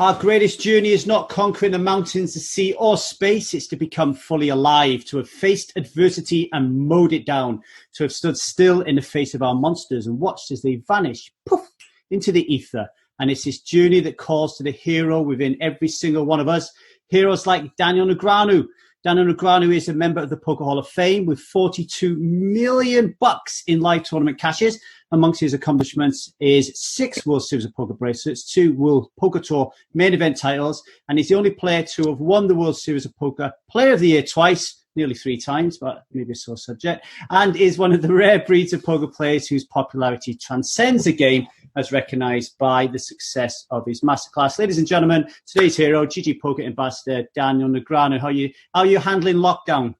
Our greatest journey is not conquering the mountains, the sea, or space. It's to become fully alive, to have faced adversity and mowed it down, to have stood still in the face of our monsters and watched as they vanish, poof, into the ether. And it's this journey that calls to the hero within every single one of us. Heroes like Daniel Negreanu. Daniel Negreanu is a member of the Poker Hall of Fame with $42 million in live tournament cashes. Amongst his accomplishments is 6 World Series of Poker bracelets, 2 World Poker Tour main event titles, and he's the only player to have won the World Series of Poker Player of the Year twice, nearly 3 times, but maybe a sore subject, and is one of the rare breeds of poker players whose popularity transcends the game, as recognized by the success of his masterclass. Ladies and gentlemen, today's hero, GG Poker Ambassador Daniel Negreanu. How are you handling lockdown?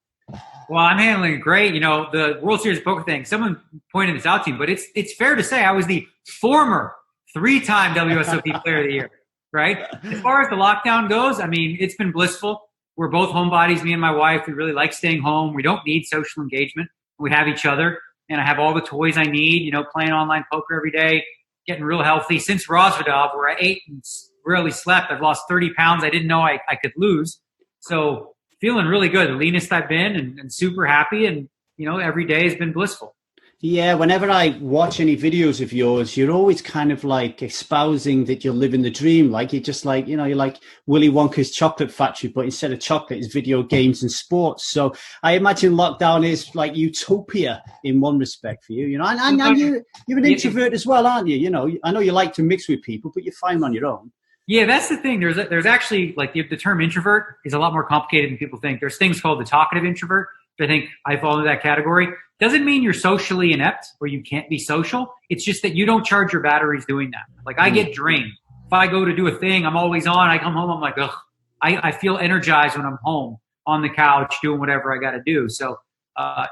Well, I'm handling it great. You know, the World Series of Poker thing, someone pointed this out to me, but it's fair to say I was the former 3-time WSOP Player of the Year, right? As far as the lockdown goes, I mean, it's been blissful. We're both homebodies, me and my wife. We really like staying home. We don't need social engagement. We have each other, and I have all the toys I need, you know, playing online poker every day, getting real healthy. Since Rosvedov, where I ate and rarely slept, I've lost 30 pounds I didn't know I could lose. So feeling really good, the leanest I've been, and super happy, and, you know, every day has been blissful. Yeah, whenever I watch any videos of yours, you're always kind of like espousing that you're living the dream. Like you're just like, you know, you're like Willy Wonka's chocolate factory, but instead of chocolate, it's video games and sports. So I imagine lockdown is like utopia in one respect for you, you know, and you're an introvert as well, aren't you? You know, I know you like to mix with people, but you're fine on your own. Yeah, that's the thing. There's actually, like, the term introvert is a lot more complicated than people think. There's things called the talkative introvert. I think I fall into that category. Doesn't mean you're socially inept or you can't be social. It's just that you don't charge your batteries doing that. Like, I get drained. If I go to do a thing, I'm always on. I come home, I'm like, ugh. I feel energized when I'm home on the couch doing whatever I got to do. So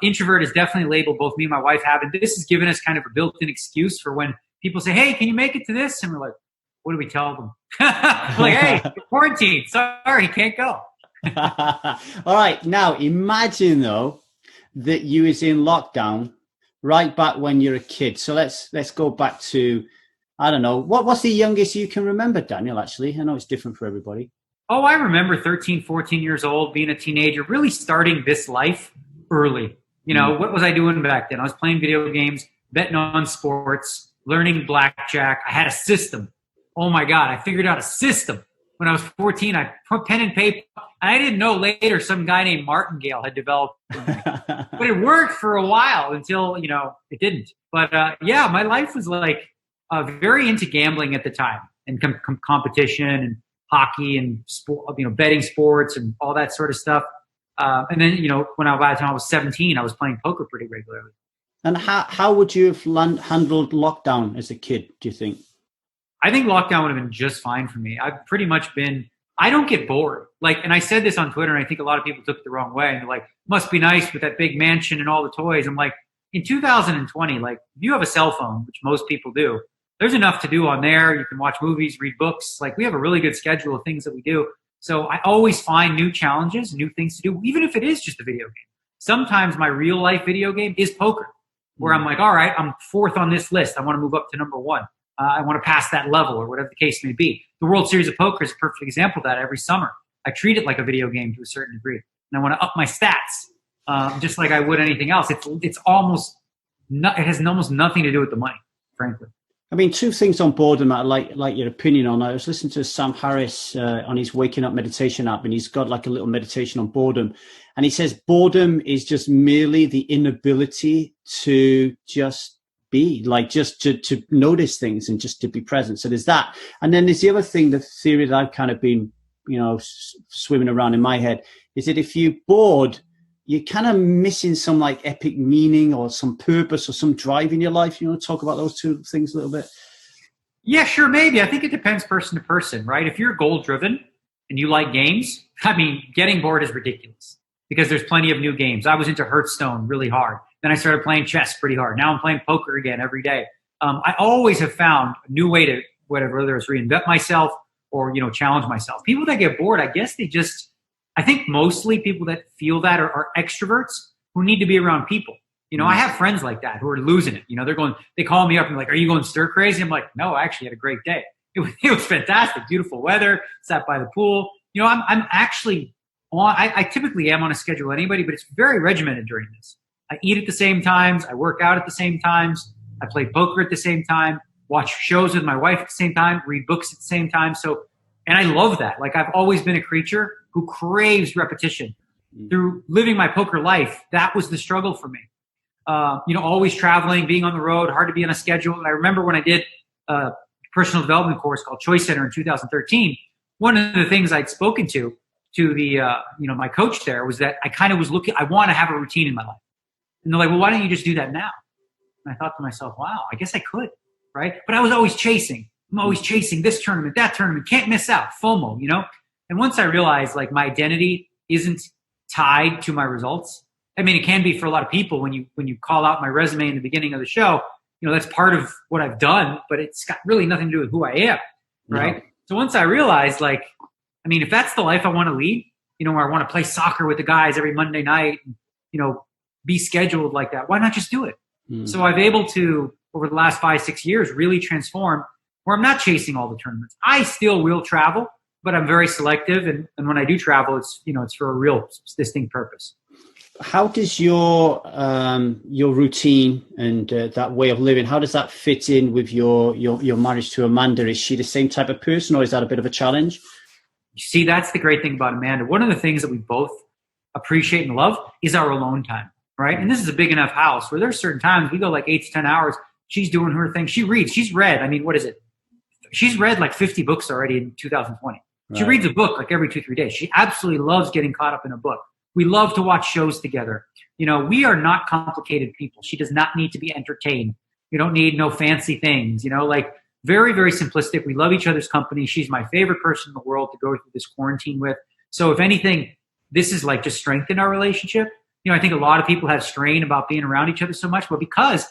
introvert is definitely labeled, both me and my wife have. And this has given us kind of a built-in excuse for when people say, hey, can you make it to this? And we're like, what do we tell them? Like, hey, quarantine. Sorry, can't go. All right. Now, imagine, though, that you was in lockdown right back when you're a kid. So let's go back to, I don't know, what's the youngest you can remember, Daniel, actually? I know it's different for everybody. Oh, I remember 13, 14 years old, being a teenager, really starting this life early. You know, what was I doing back then? I was playing video games, betting on sports, learning blackjack. I had a system. Oh, my God, I figured out a system. When I was 14, I put pen and paper. I didn't know later some guy named Martingale had developed it. But it worked for a while until, you know, it didn't. But, yeah, my life was like very into gambling at the time, and competition and hockey and sport, you know, betting sports and all that sort of stuff. And then, you know, by the time I was 17, I was playing poker pretty regularly. And how would you have handled lockdown as a kid, do you think? I think lockdown would have been just fine for me. I've pretty much been, I don't get bored. Like, and I said this on Twitter, and I think a lot of people took it the wrong way. And they're like, must be nice with that big mansion and all the toys. I'm like, in 2020, like, if you have a cell phone, which most people do, there's enough to do on there. You can watch movies, read books. Like, we have a really good schedule of things that we do. So I always find new challenges, new things to do, even if it is just a video game. Sometimes my real life video game is poker, where I'm like, all right, I'm 4th on this list. I want to move up to number 1. I want to pass that level, or whatever the case may be. The World Series of Poker is a perfect example of that. Every summer, I treat it like a video game to a certain degree, and I want to up my stats, just like I would anything else. It has almost nothing to do with the money, frankly. I mean, 2 things on boredom I like your opinion on. I was listening to Sam Harris on his Waking Up meditation app, and he's got like a little meditation on boredom. And he says boredom is just merely the inability to just be, like, just to notice things and just to be present. So there's that. And then there's the other thing, the theory that I've kind of been, you know, swimming around in my head, is that if you're bored, you're kind of missing some like epic meaning or some purpose or some drive in your life. You want to talk about those 2 things a little bit? Yeah, sure, maybe. I think it depends person to person, right? If you're goal driven and you like games, I mean, getting bored is ridiculous because there's plenty of new games. I was into Hearthstone really hard. Then I started playing chess pretty hard. Now I'm playing poker again every day. I always have found a new way to, whether it's reinvent myself or, you know, challenge myself. People that get bored, I guess I think mostly people that feel that are extroverts who need to be around people. You know, I have friends like that who are losing it. You know, they call me up and like, are you going stir crazy? I'm like, no, I actually had a great day. it was fantastic, beautiful weather, sat by the pool. I'm actually I typically am on a schedule anybody, but it's very regimented during this. I eat at the same times. I work out at the same times. I play poker at the same time, watch shows with my wife at the same time, read books at the same time. So, and I love that. Like, I've always been a creature who craves repetition. Through living my poker life, that was the struggle for me. Always traveling, being on the road, hard to be on a schedule. And I remember when I did a personal development course called Choice Center in 2013, one of the things I'd spoken to the, my coach there was that I kind of was looking, I want to have a routine in my life. And they're like, well, why don't you just do that now? And I thought to myself, wow, I guess I could, right? But I was always chasing. I'm always chasing this tournament, that tournament, can't miss out, FOMO, And once I realized, like, my identity isn't tied to my results. I mean, it can be for a lot of people when you call out my resume in the beginning of the show, that's part of what I've done, but it's got really nothing to do with who I am, right? Yeah. So once I realized, like, I mean, if that's the life I want to lead, where I want to play soccer with the guys every Monday night, be scheduled like that, why not just do it? So I've able to, over the last 5-6 years, really transform where I'm not chasing all the tournaments. I still will travel, but I'm very selective. And when I do travel, it's for a real distinct purpose. How does your routine and that way of living, how does that fit in with your marriage to Amanda? Is she the same type of person, or is that a bit of a challenge? You see, that's the great thing about Amanda. One of the things that we both appreciate and love is our alone time, right? And this is a big enough house where there's certain times we go like 8 to 10 hours. She's doing her thing. She reads. She's read. I mean, what is it? She's read like 50 books already in 2020. Right. She reads a book like every 2-3 days. She absolutely loves getting caught up in a book. We love to watch shows together. We are not complicated people. She does not need to be entertained. You don't need no fancy things, like very, very simplistic. We love each other's company. She's my favorite person in the world to go through this quarantine with. So if anything, this is like just strengthened our relationship. I think a lot of people have strain about being around each other so much, but because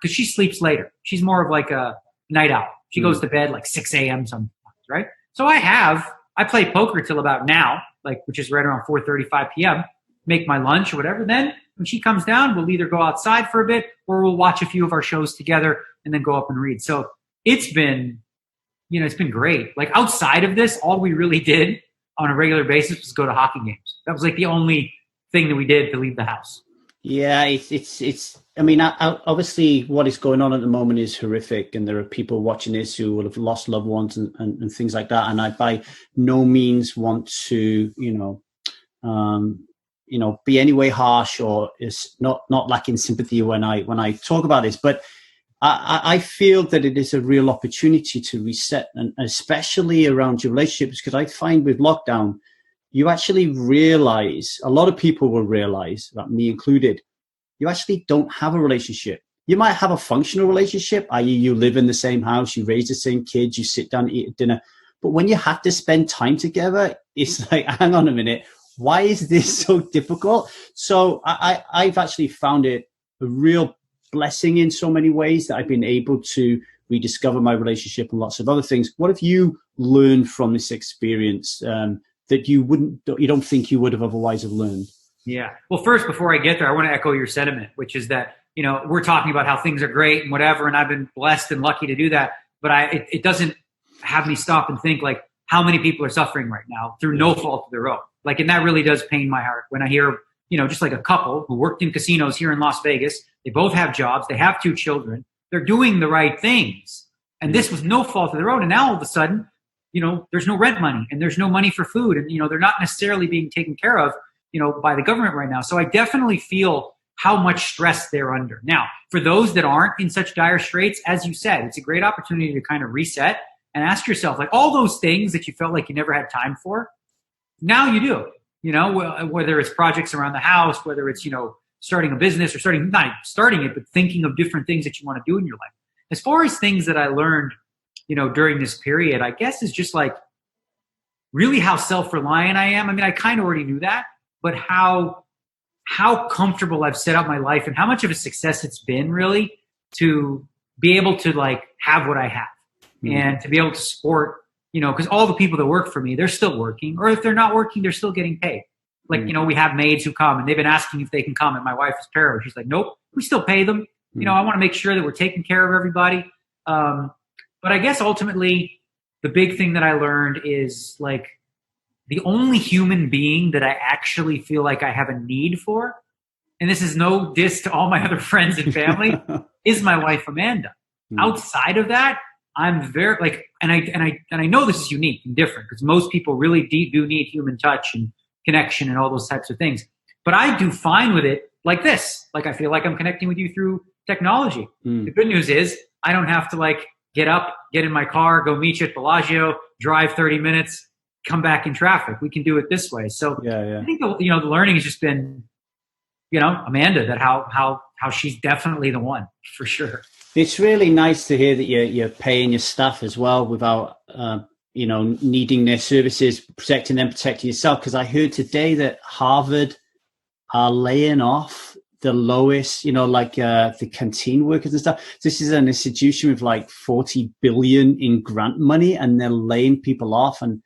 she sleeps later. She's more of like a night owl. She goes to bed like 6 a.m. sometimes, right? So I play poker till about now, which is right around 4:35 p.m., make my lunch or whatever. Then when she comes down, we'll either go outside for a bit or we'll watch a few of our shows together and then go up and read. So it's been great. Like, outside of this, all we really did on a regular basis was go to hockey games. That was like the only thing that we did to leave the house. Yeah, it's. I mean, obviously, what is going on at the moment is horrific, and there are people watching this who will have lost loved ones and things like that. And I, by no means, want to, be any way harsh or is not lacking sympathy when I talk about this. But I feel that it is a real opportunity to reset, and especially around your relationships, because I find with lockdown, you actually realize, a lot of people will realize, that me included, you actually don't have a relationship. You might have a functional relationship, i.e. you live in the same house, you raise the same kids, you sit down, eat at dinner. But when you have to spend time together, it's like, hang on a minute, why is this so difficult? So I've actually found it a real blessing in so many ways that I've been able to rediscover my relationship and lots of other things. What have you learned from this experience that you don't think you would have otherwise have learned? Yeah. Well, first, before I get there, I want to echo your sentiment, which is that, we're talking about how things are great and whatever, and I've been blessed and lucky to do that. But it doesn't have me stop and think, like, how many people are suffering right now through no fault of their own. Like, and that really does pain my heart when I hear, just like a couple who worked in casinos here in Las Vegas. They both have jobs. They have 2 children. They're doing the right things. And this was no fault of their own. And now all of a sudden, there's no rent money and there's no money for food. And, they're not necessarily being taken care of, by the government right now. So I definitely feel how much stress they're under. Now, for those that aren't in such dire straits, as you said, it's a great opportunity to kind of reset and ask yourself, like, all those things that you felt like you never had time for, now you do, whether it's projects around the house, whether it's, starting a business or not starting it, but thinking of different things that you want to do in your life. As far as things that I learned, during this period, I guess is just like really how self-reliant I am. I mean, I kind of already knew that, but how comfortable I've set up my life and how much of a success it's been really to be able to, like, have what I have and to be able to support, because all the people that work for me, they're still working, or if they're not working, they're still getting paid. Like, we have maids who come and they've been asking if they can come, and my wife is para. She's like, nope, we still pay them. I want to make sure that we're taking care of everybody. But But I guess ultimately the big thing that I learned is like the only human being that I actually feel like I have a need for, and this is no diss to all my other friends and family, is my wife, Amanda. Outside of that, I'm very like, and I know this is unique and different because most people really do need human touch and connection and all those types of things. But I do fine with it like this. Like I feel like I'm connecting with you through technology. The good news is I don't have to like get up, get in my car, go meet you at Bellagio, drive 30 minutes, come back in traffic. We can do it this way. So I think the learning has just been, Amanda, that how she's definitely the one for sure. It's really nice to hear that you're paying your staff as well without, needing their services, protecting yourself. Because I heard today that Harvard are laying off the lowest, the canteen workers and stuff. This is an institution with like 40 billion in grant money, and they're laying people off, and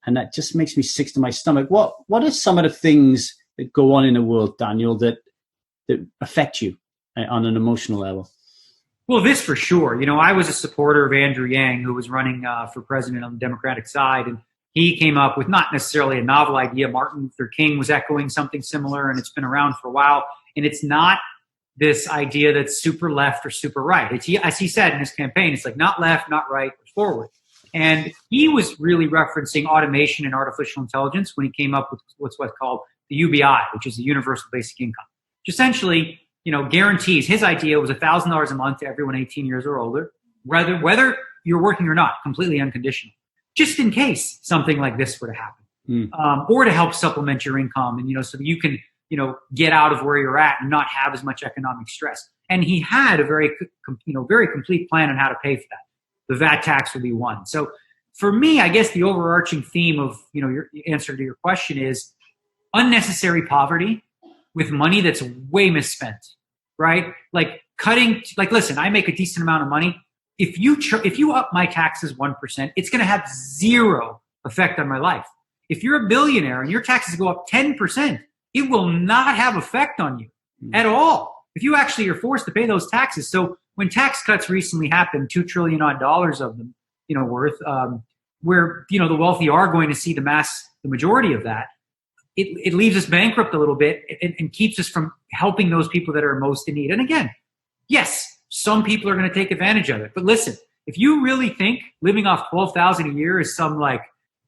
that just makes me sick to my stomach. What are some of the things that go on in the world, Daniel, that affect you on an emotional level? Well, this for sure. I was a supporter of Andrew Yang, who was running for president on the Democratic side, and he came up with not necessarily a novel idea. Martin Luther King was echoing something similar, and it's been around for a while. And it's not this idea that's super left or super right. It's, as he said in his campaign, it's like not left, not right, but forward. And he was really referencing automation and artificial intelligence when he came up with what's called the UBI, which is the Universal Basic Income, which essentially guarantees. His idea was $1,000 a month to everyone 18 years or older, whether you're working or not, completely unconditional, just in case something like this were to happen, or to help supplement your income, and so that you can get out of where you're at and not have as much economic stress. And he had a very complete plan on how to pay for that. The VAT tax would be one. So for me, I guess the overarching theme of your answer to your question is unnecessary poverty with money that's way misspent. Right? Like cutting, like, listen, I make a decent amount of money. If you up my taxes 1%, it's going to have zero effect on my life. If you're a billionaire and your taxes go up 10%, it will not have effect on you at all. If you actually are forced to pay those taxes. So when tax cuts recently happened, $2 trillion odd of them, worth, where, the wealthy are going to see the majority of that. It leaves us bankrupt a little bit and keeps us from helping those people that are most in need. And again, yes, some people are going to take advantage of it. But listen, if you really think living off $12,000 a year is some like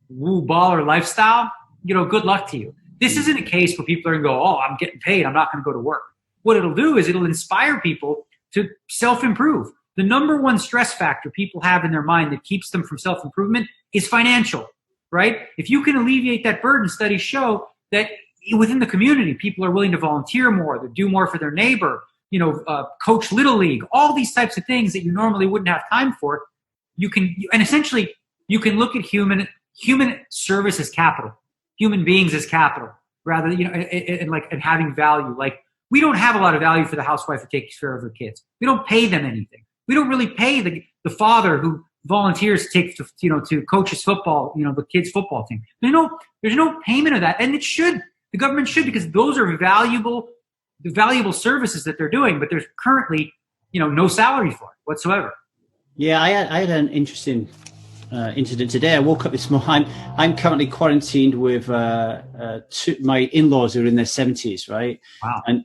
woo baller lifestyle, good luck to you. This isn't a case where people are going to go, oh, I'm getting paid, I'm not going to go to work. What it'll do is it'll inspire people to self-improve. The number one stress factor people have in their mind that keeps them from self-improvement is financial, right? If you can alleviate that burden, studies show that within the community, people are willing to volunteer more, to do more for their neighbor, coach Little League, all these types of things that you normally wouldn't have time for. And essentially you can look at human service as capital, human beings as capital, rather, and having value. Like, we don't have a lot of value for the housewife who takes care of her kids. We don't pay them anything. We don't really pay the father who volunteers to coach his football, the kids' football team. There's no payment of that, and it should. The government should, because those are valuable services that they're doing. But there's currently, no salary for it whatsoever. Yeah, I had an interesting incident today. I woke up this morning. I'm currently quarantined with my in-laws who are in their 70s, right? Wow. And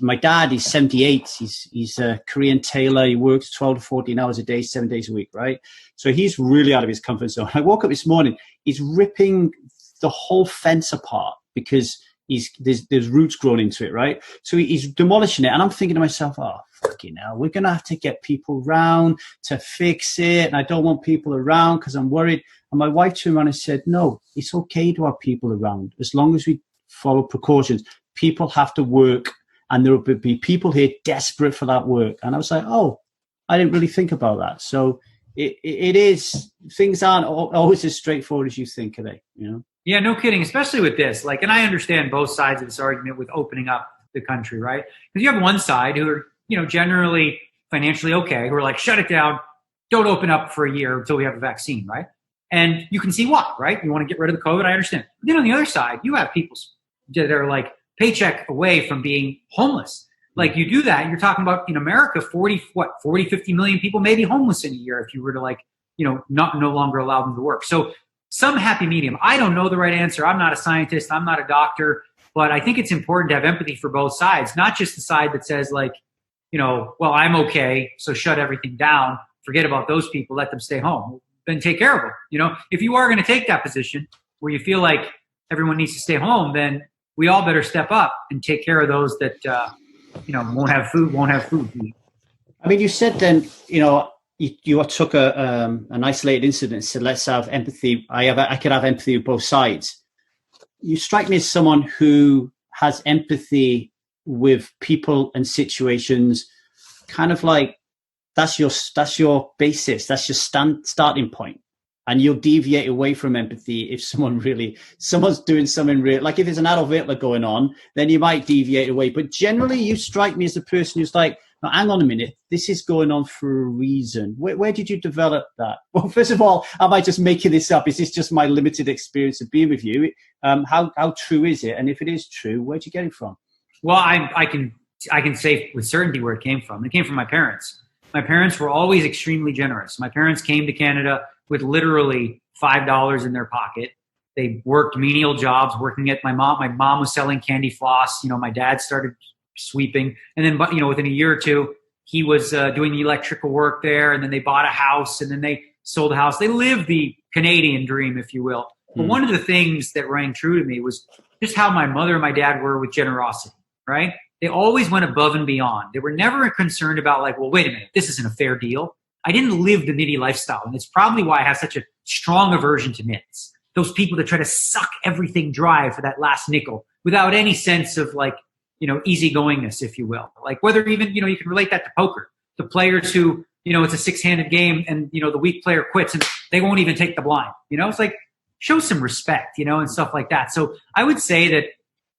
my dad, he's 78. He's a Korean tailor. He works 12 to 14 hours a day, 7 days a week, right? So he's really out of his comfort zone. I woke up this morning. He's ripping the whole fence apart because there's roots growing into it, right? So he's demolishing it, and I'm thinking to myself, oh, fucking hell, we're gonna have to get people around to fix it, and I don't want people around because I'm worried. And my wife turned around and said, no, it's okay to have people around as long as we follow precautions. People have to work, and there will be people here desperate for that work. And I was like, oh, I didn't really think about that. So it is, things aren't always as straightforward as you think, are they? Yeah, no kidding, especially with this. Like, and I understand both sides of this argument with opening up the country, right? Because you have one side who are, generally financially okay, who are like, shut it down, don't open up for a year until we have a vaccine, right? And you can see why, right? You want to get rid of the COVID, I understand. But then on the other side, you have people that are like paycheck away from being homeless. Like you do that, you're talking about in America, 40, 50 million people may be homeless in a year if you were to like, no longer allow them to work. So some happy medium. I don't know the right answer. I'm not a scientist. I'm not a doctor, but I think it's important to have empathy for both sides, not just the side that says like, well, I'm okay, so shut everything down. Forget about those people. Let them stay home. Then take care of them. If you are going to take that position where you feel like everyone needs to stay home, then we all better step up and take care of those that, won't have food. I mean, you said then, you took an isolated incident and said, let's have empathy. I could have empathy with both sides. You strike me as someone who has empathy with people and situations, kind of like that's your basis, that's your starting point, and you'll deviate away from empathy if someone's doing something real. Like if there's an Adolf Hitler going on, then you might deviate away. But generally, you strike me as a person who's like, now, hang on a minute, this is going on for a reason. Where did you develop that? Well, first of all, am I just making this up? Is this just my limited experience of being with you? How true is it? And if it is true, where'd you get it from? Well, I can say with certainty where it came from. It came from my parents. My parents were always extremely generous. My parents came to Canada with literally $5 in their pocket. They worked menial jobs, working at my mom was selling candy floss. My dad started sweeping. And then, within a year or two, he was doing the electrical work there. And then they bought a house and then they sold a house. They lived the Canadian dream, if you will. But one of the things that rang true to me was just how my mother and my dad were with generosity, right? They always went above and beyond. They were never concerned about like, well, wait a minute, this isn't a fair deal. I didn't live the nitty lifestyle. And it's probably why I have such a strong aversion to nits. Those people that try to suck everything dry for that last nickel without any sense of like, easygoingness, if you will. Like whether even, you can relate that to poker. The players who, it's a six-handed game and, the weak player quits and they won't even take the blind. It's like, show some respect, and stuff like that. So I would say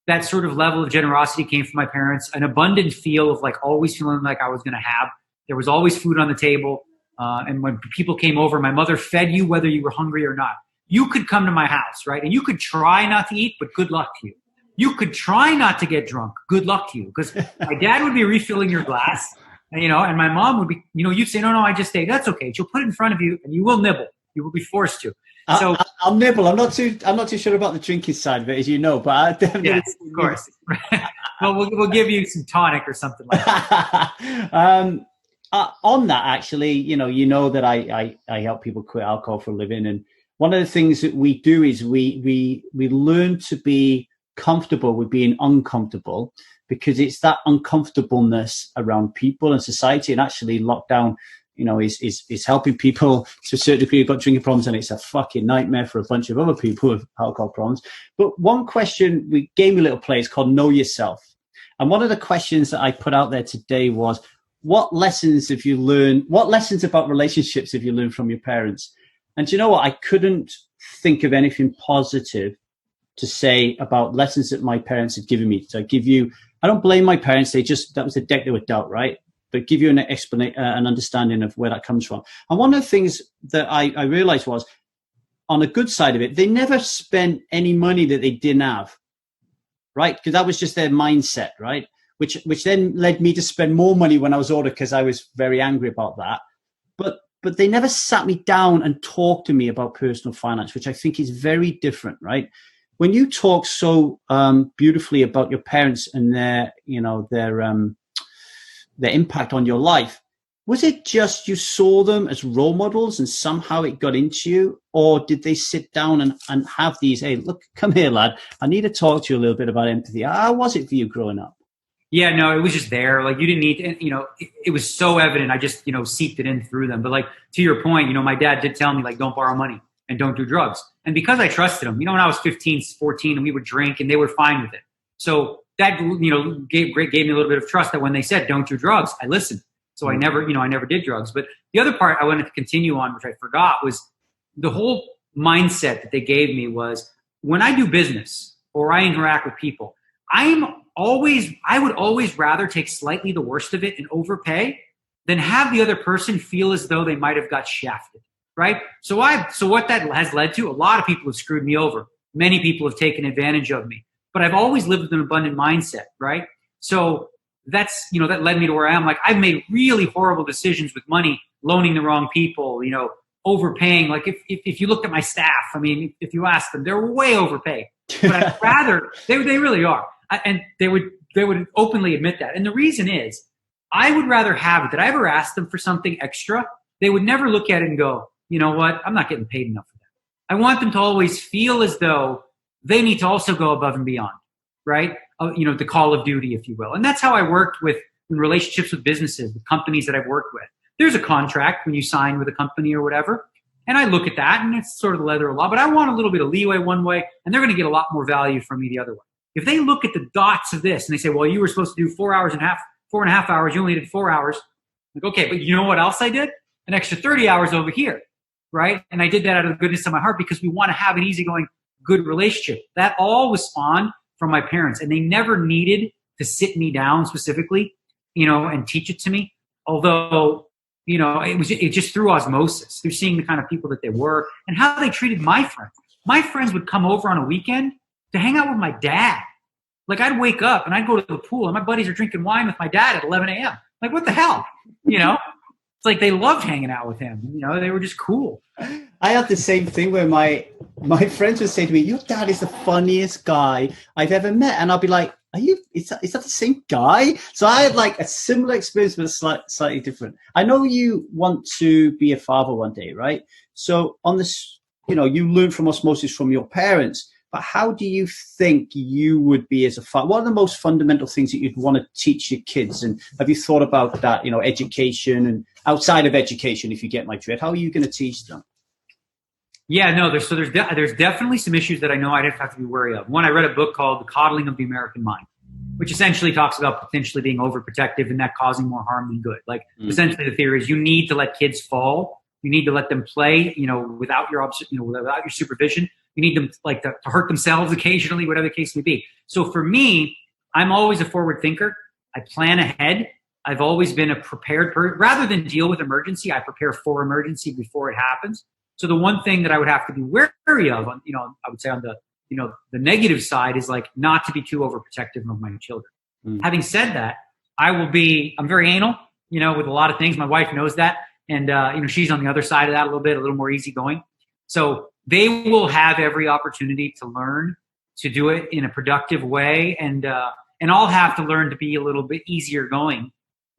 that sort of level of generosity came from my parents, an abundant feel of like always feeling like I was going to have. There was always food on the table. And when people came over, my mother fed you whether you were hungry or not. You could come to my house, right? And you could try not to eat, but good luck to you. You could try not to get drunk. Good luck to you. Because my dad would be refilling your glass, and, and my mom would be, you'd say, no, I just ate. That's okay. She'll put it in front of you and you will nibble. You will be forced to. So I'll nibble. I'm not too sure about the drinking side of it, as you know, but I definitely. Yes, of course. Well, we'll give you some tonic or something like that. On that, actually, you know that I help people quit alcohol for a living, and one of the things that we do is we learn to be comfortable with being uncomfortable, because it's that uncomfortableness around people and society, and actually lockdown, is helping people to a certain degree who've got drinking problems, and it's a fucking nightmare for a bunch of other people with alcohol problems. But one question we gave me a little play is called Know Yourself. And one of the questions that I put out there today was, what lessons have you learned? What lessons about relationships have you learned from your parents? And do you know what? I couldn't think of anything positive to say about lessons that my parents had given me. So I don't blame my parents. That was the deck they were dealt, right? But give you an explanation, an understanding of where that comes from. And one of the things that I realized was, on the good side of it, they never spent any money that they didn't have, right? Because that was just their mindset, right? Which then led me to spend more money when I was older, because I was very angry about that. But they never sat me down and talked to me about personal finance, which I think is very different, right? When you talk so beautifully about your parents and their impact on your life, was it just you saw them as role models and somehow it got into you? Or did they sit down and have these, hey, look, come here, lad, I need to talk to you a little bit about empathy. How was it for you growing up? Yeah, no, it was just there. Like you didn't need, it was so evident. I just, seeped it in through them. But like, to your point, my dad did tell me like, don't borrow money and don't do drugs. And because I trusted him, when I was 15, 14 and we would drink and they were fine with it. So that, gave me a little bit of trust that when they said, don't do drugs, I listened. So I never did drugs. But the other part I wanted to continue on, which I forgot, was the whole mindset that they gave me was, when I do business or I interact with people, I would always rather take slightly the worst of it and overpay than have the other person feel as though they might have got shafted, right? So what that has led to, a lot of people have screwed me over. Many people have taken advantage of me, but I've always lived with an abundant mindset, right? So that's, that led me to where I am. Like, I've made really horrible decisions with money, loaning the wrong people, overpaying. Like, if you looked at my staff, I mean, if you ask them, they're way overpaid. But I'd rather, they really are. And they would openly admit that. And the reason is, I would rather have it. Did I ever ask them for something extra? They would never look at it and go, you know what, I'm not getting paid enough for that. I want them to always feel as though they need to also go above and beyond, right? The call of duty, if you will. And that's how I worked in relationships with businesses, with companies that I've worked with. There's a contract when you sign with a company or whatever. And I look at that, and it's sort of the letter of the law. But I want a little bit of leeway one way, and they're going to get a lot more value from me the other way. If they look at the dots of this and they say, well, you were supposed to do 4.5 hours, you only did 4 hours. Like, okay, but you know what else I did? An extra 30 hours over here, right? And I did that out of the goodness of my heart because we want to have an easygoing, good relationship. That all was spawned from my parents, and they never needed to sit me down specifically, and teach it to me. Although, it just through osmosis, through seeing the kind of people that they were and how they treated my friends. My friends would come over on a weekend to hang out with my dad. Like, I'd wake up and I'd go to the pool and my buddies are drinking wine with my dad at 11 a.m. Like, what the hell? It's like they loved hanging out with him. They were just cool. I had the same thing where my friends would say to me, your dad is the funniest guy I've ever met. And I'll be like, is that the same guy? So I had like a similar experience, but slightly different. I know you want to be a father one day, right? So on this, you learn from osmosis from your parents. But how do you think you would be as a father? What are the most fundamental things that you'd want to teach your kids? And have you thought about that, education and outside of education, if you get my drift? How are you going to teach them? Yeah, no, there's definitely some issues that I know I'd have to be wary of. One, I read a book called The Coddling of the American Mind, which essentially talks about potentially being overprotective and that causing more harm than good. Like, essentially the theory is you need to let kids fall. You need to let them play, without your supervision. You need them to hurt themselves occasionally, whatever the case may be. So for me, I'm always a forward thinker. I plan ahead. I've always been a prepared person. Rather than deal with emergency, I prepare for emergency before it happens. So the one thing that I would have to be wary of, I would say on the, the negative side is like not to be too overprotective of my children. Having said that, I'm very anal, with a lot of things. My wife knows that. And, she's on the other side of that a little more easygoing. So they will have every opportunity to learn to do it in a productive way. And I'll have to learn to be a little bit easier going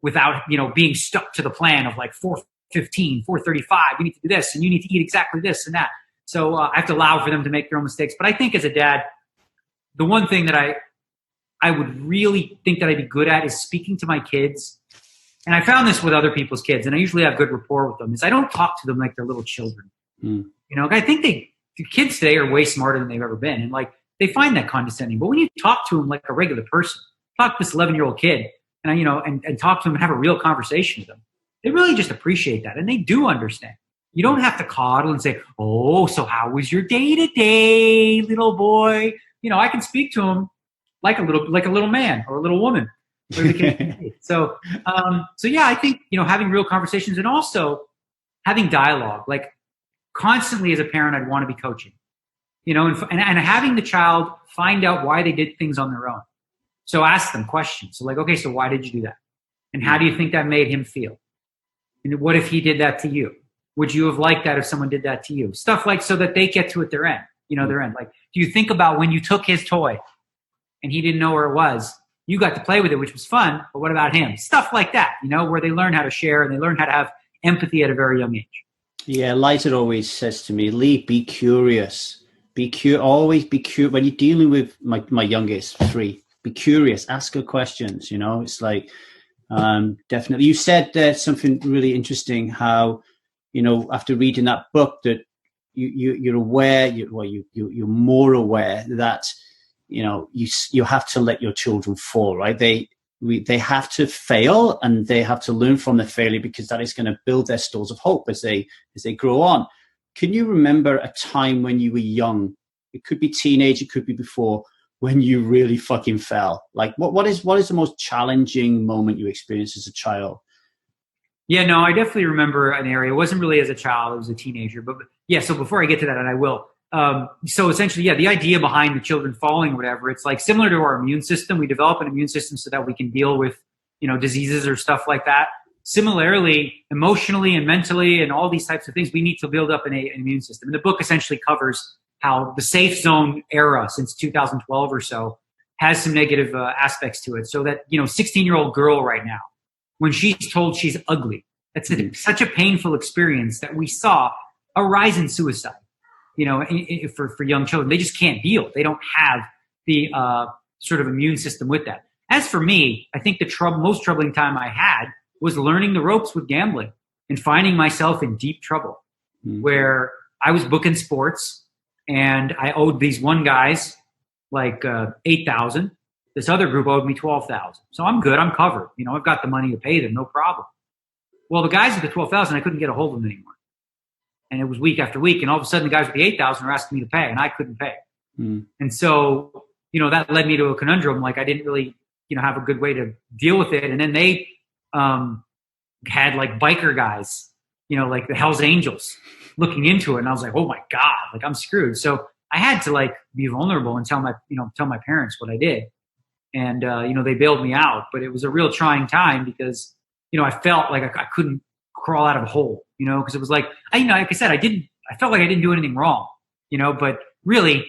without, being stuck to the plan of like 4:15, 4:35, you need to do this and you need to eat exactly this and that. So I have to allow for them to make their own mistakes. But I think as a dad, the one thing that I would really think that I'd be good at is speaking to my kids. And I found this with other people's kids, and I usually have good rapport with them, is I don't talk to them like they're little children. I think the kids today are way smarter than they've ever been. And like, they find that condescending. But when you talk to them like a regular person, talk to this 11-year-old kid and, and talk to them and have a real conversation with them, they really just appreciate that. And they do understand. You don't have to coddle and say, oh, so how was your day today, little boy? I can speak to them like a little man or a little woman. So yeah, I think, having real conversations and also having dialogue, like constantly as a parent, I'd want to be coaching, and having the child find out why they did things on their own. So ask them questions. So like, okay, so why did you do that? And how do you think that made him feel? And what if he did that to you? Would you have liked that if someone did that to you? Stuff like, so that they get to it their end. Like, do you think about when you took his toy and he didn't know where it was? You got to play with it, which was fun, but what about him? Stuff like that, where they learn how to share and they learn how to have empathy at a very young age. Yeah, Liza always says to me, Lee, be curious. Always be curious. When you're dealing with my youngest, 3, be curious, ask her questions, It's like, definitely. You said something really interesting, how, after reading that book that you're aware, you're more aware that, you have to let your children fall, right? They have to fail and they have to learn from their failure, because that is going to build their stores of hope as they grow on. Can you remember a time when you were young? It could be teenage, it could be before, when you really fucking fell. Like what is the most challenging moment you experienced as a child? Yeah, no, I definitely remember an area. It wasn't really as a child, it was a teenager. But yeah, so before I get to that, and I will, so essentially, yeah, the idea behind the children falling or whatever, it's like similar to our immune system. We develop an immune system so that we can deal with diseases or stuff like that. Similarly, emotionally and mentally and all these types of things, we need to build up an immune system. And the book essentially covers how the safe zone era since 2012 or so has some negative aspects to it. So that, 16-year-old girl right now, when she's told she's ugly, that's such a painful experience that we saw a rise in suicide, for young children. They just can't deal. They don't have the sort of immune system with that. As for me, I think the most troubling time I had was learning the ropes with gambling and finding myself in deep trouble where I was booking sports and I owed these one guys like $8,000. This other group owed me $12,000. So I'm good. I'm covered. I've got the money to pay them. No problem. Well, the guys with the $12,000, I couldn't get a hold of them anymore. And it was week after week. And all of a sudden the guys with the $8,000 were asking me to pay and I couldn't pay. And so, that led me to a conundrum. Like I didn't really, have a good way to deal with it. And then they had like biker guys, like the Hells Angels looking into it. And I was like, oh my God, like I'm screwed. So I had to like be vulnerable and tell my parents what I did. And, they bailed me out, but it was a real trying time because, I felt like I couldn't crawl out of a hole, because it was like, like I said, I felt like I didn't do anything wrong, but really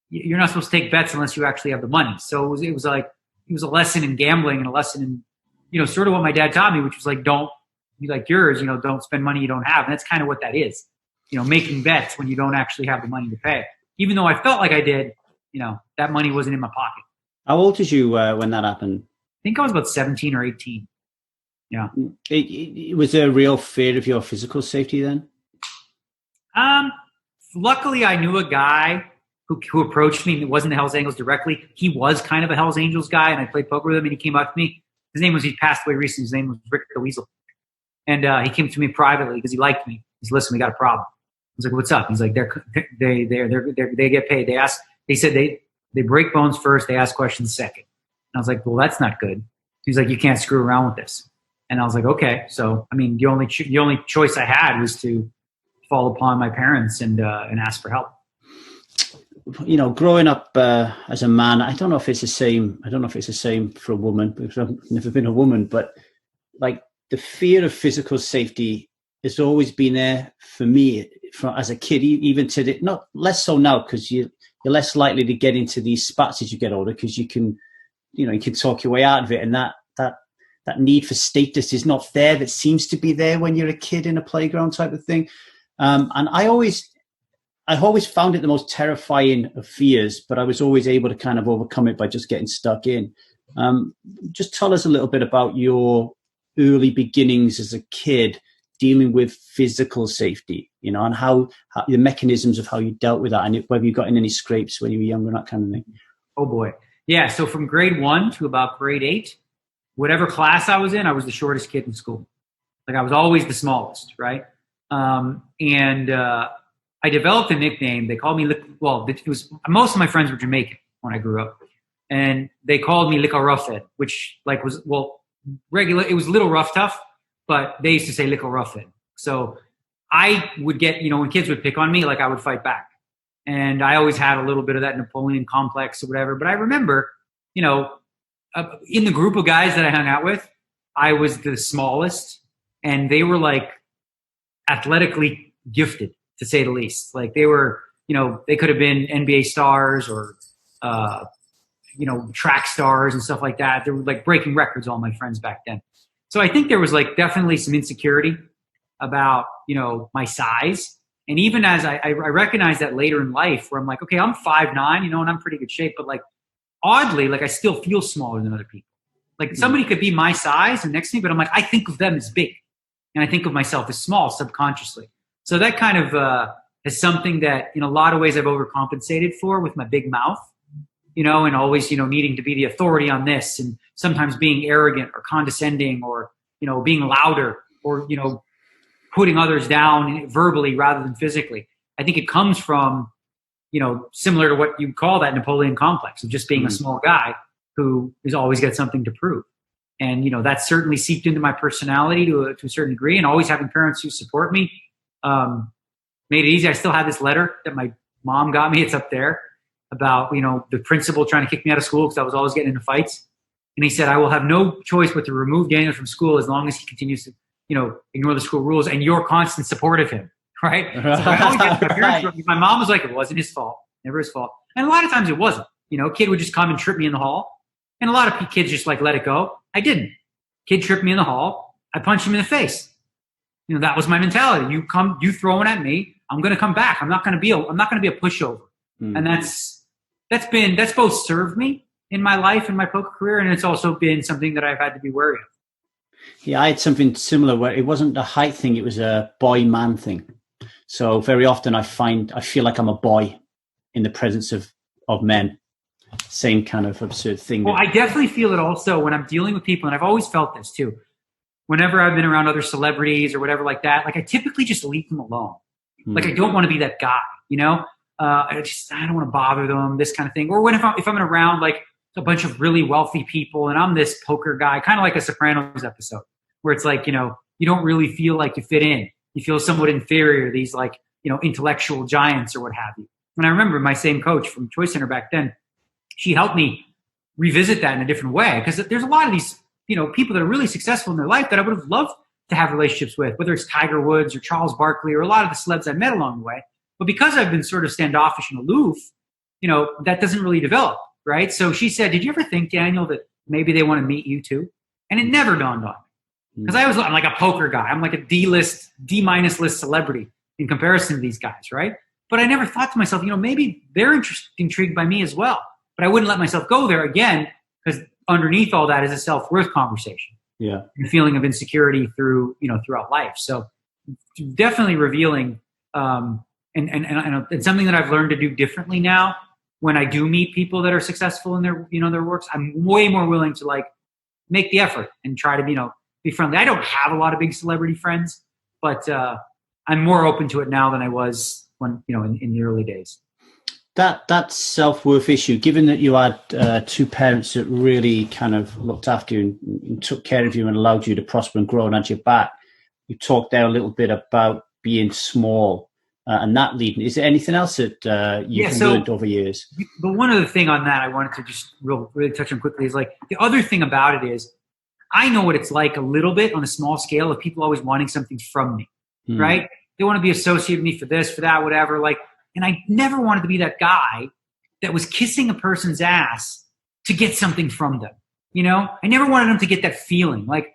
you're not supposed to take bets unless you actually have the money. So it was a lesson in gambling and a lesson in, sort of what my dad taught me, which was like, don't be like yours, don't spend money you don't have. And that's kind of what that is, making bets when you don't actually have the money to pay. Even though I felt like I did, that money wasn't in my pocket. How old was you when that happened? I think I was about 17 or 18. Yeah. Was there a real fear of your physical safety then? Luckily, I knew a guy who approached me. It wasn't the Hells Angels directly. He was kind of a Hells Angels guy, and I played poker with him, and he came up to me. He passed away recently. His name was Rick the Weasel. And he came to me privately because he liked me. He said, listen, we got a problem. I was like, what's up? He's like, they get paid. They said they break bones first. They ask questions second. And I was like, well, that's not good. He's like, you can't screw around with this. And I was like, okay. So, the only choice I had was to fall upon my parents and ask for help. Growing up as a man, I don't know if it's the same for a woman because I've never been a woman, but like the fear of physical safety has always been there for me as a kid, even today. Not less so now because you're less likely to get into these spats as you get older because you can talk your way out of it, and that need for status is not there. That seems to be there when you're a kid in a playground type of thing. And I always found it the most terrifying of fears, but I was always able to kind of overcome it by just getting stuck in. Just tell us a little bit about your early beginnings as a kid dealing with physical safety, and how the mechanisms of how you dealt with that and whether you got in any scrapes when you were younger, that kind of thing. Oh boy. Yeah. So from grade 1 to about grade 8, whatever class I was in, I was the shortest kid in school. Like I was always the smallest. Right. I developed a nickname. They called me, most of my friends were Jamaican when I grew up, and they called me Little Roughhead, which was regular. It was Little Rough Tough, but they used to say Little Roughhead. So I would get, when kids would pick on me, like I would fight back. And I always had a little bit of that Napoleon complex or whatever. But I remember, in the group of guys that I hung out with, I was the smallest, and they were like athletically gifted, to say the least. Like they were, they could have been NBA stars or, track stars and stuff like that. They were like breaking records, all my friends back then. So I think there was like definitely some insecurity about, my size. And even as I recognized that later in life where I'm like, okay, I'm 5'9", and I'm in pretty good shape, but like oddly, like I still feel smaller than other people. Like somebody could be my size and next to me, but I'm like, I think of them as big and I think of myself as small subconsciously. So that kind of is something that in a lot of ways I've overcompensated for with my big mouth, and always, needing to be the authority on this and sometimes being arrogant or condescending or, being louder or, putting others down verbally rather than physically. I think it comes from, similar to what you call that Napoleon complex of just being a small guy who has always got something to prove. And, that certainly seeped into my personality to a certain degree, and always having parents who support me made it easy. I still have this letter that my mom got me. It's up there about, the principal trying to kick me out of school because I was always getting into fights. And he said, I will have no choice but to remove Daniel from school as long as he continues to, ignore the school rules and your constant support of him. Right? So I always get my parents. My mom was like, it wasn't his fault. Never his fault. And a lot of times it wasn't. A kid would just come and trip me in the hall. And a lot of kids just like let it go. I didn't. Kid tripped me in the hall. I punched him in the face. That was my mentality. You throwing at me, I'm going to come back. I'm not going to be a pushover. And that's both served me in my life and my poker career, and it's also been something that I've had to be wary of. Yeah, I had something similar where it wasn't a height thing; it was a boy-man thing. So very often I feel like I'm a boy in the presence of men. Same kind of absurd thing. Well, I definitely feel it also when I'm dealing with people, and I've always felt this too. Whenever I've been around other celebrities or whatever like that, like I typically just leave them alone. Like I don't want to be that guy, I don't want to bother them, this kind of thing. Or if I'm around like a bunch of really wealthy people and I'm this poker guy, kind of like a Sopranos episode, where it's like, you don't really feel like you fit in. You feel somewhat inferior, these like, intellectual giants or what have you. And I remember my same coach from Choice Center back then, she helped me revisit that in a different way. Because there's a lot of these, people that are really successful in their life that I would have loved to have relationships with, whether it's Tiger Woods or Charles Barkley or a lot of the celebs I met along the way. But because I've been sort of standoffish and aloof, that doesn't really develop, right? So she said, did you ever think, Daniel, that maybe they want to meet you too? And it never dawned on me. Because I'm like a poker guy. I'm like a D-list, D-minus list celebrity in comparison to these guys, right? But I never thought to myself, maybe they're intrigued by me as well. But I wouldn't let myself go there again, because underneath all that is a self-worth conversation. Yeah. And feeling of insecurity throughout life. So definitely revealing, and something that I've learned to do differently now when I do meet people that are successful in their works. I'm way more willing to like make the effort and try to, be friendly. I don't have a lot of big celebrity friends, but I'm more open to it now than I was when, in the early days. That self-worth issue, given that you had two parents that really kind of looked after you and took care of you and allowed you to prosper and grow and had your back, you talked there a little bit about being small and that leading. Is there anything else that you've learned over years? But one other thing on that I wanted to just really touch on quickly is like the other thing about it is I know what it's like a little bit on a small scale of people always wanting something from me, right? They want to be associated with me for this, for that, whatever. Like, and I never wanted to be that guy that was kissing a person's ass to get something from them. I never wanted them to get that feeling. Like,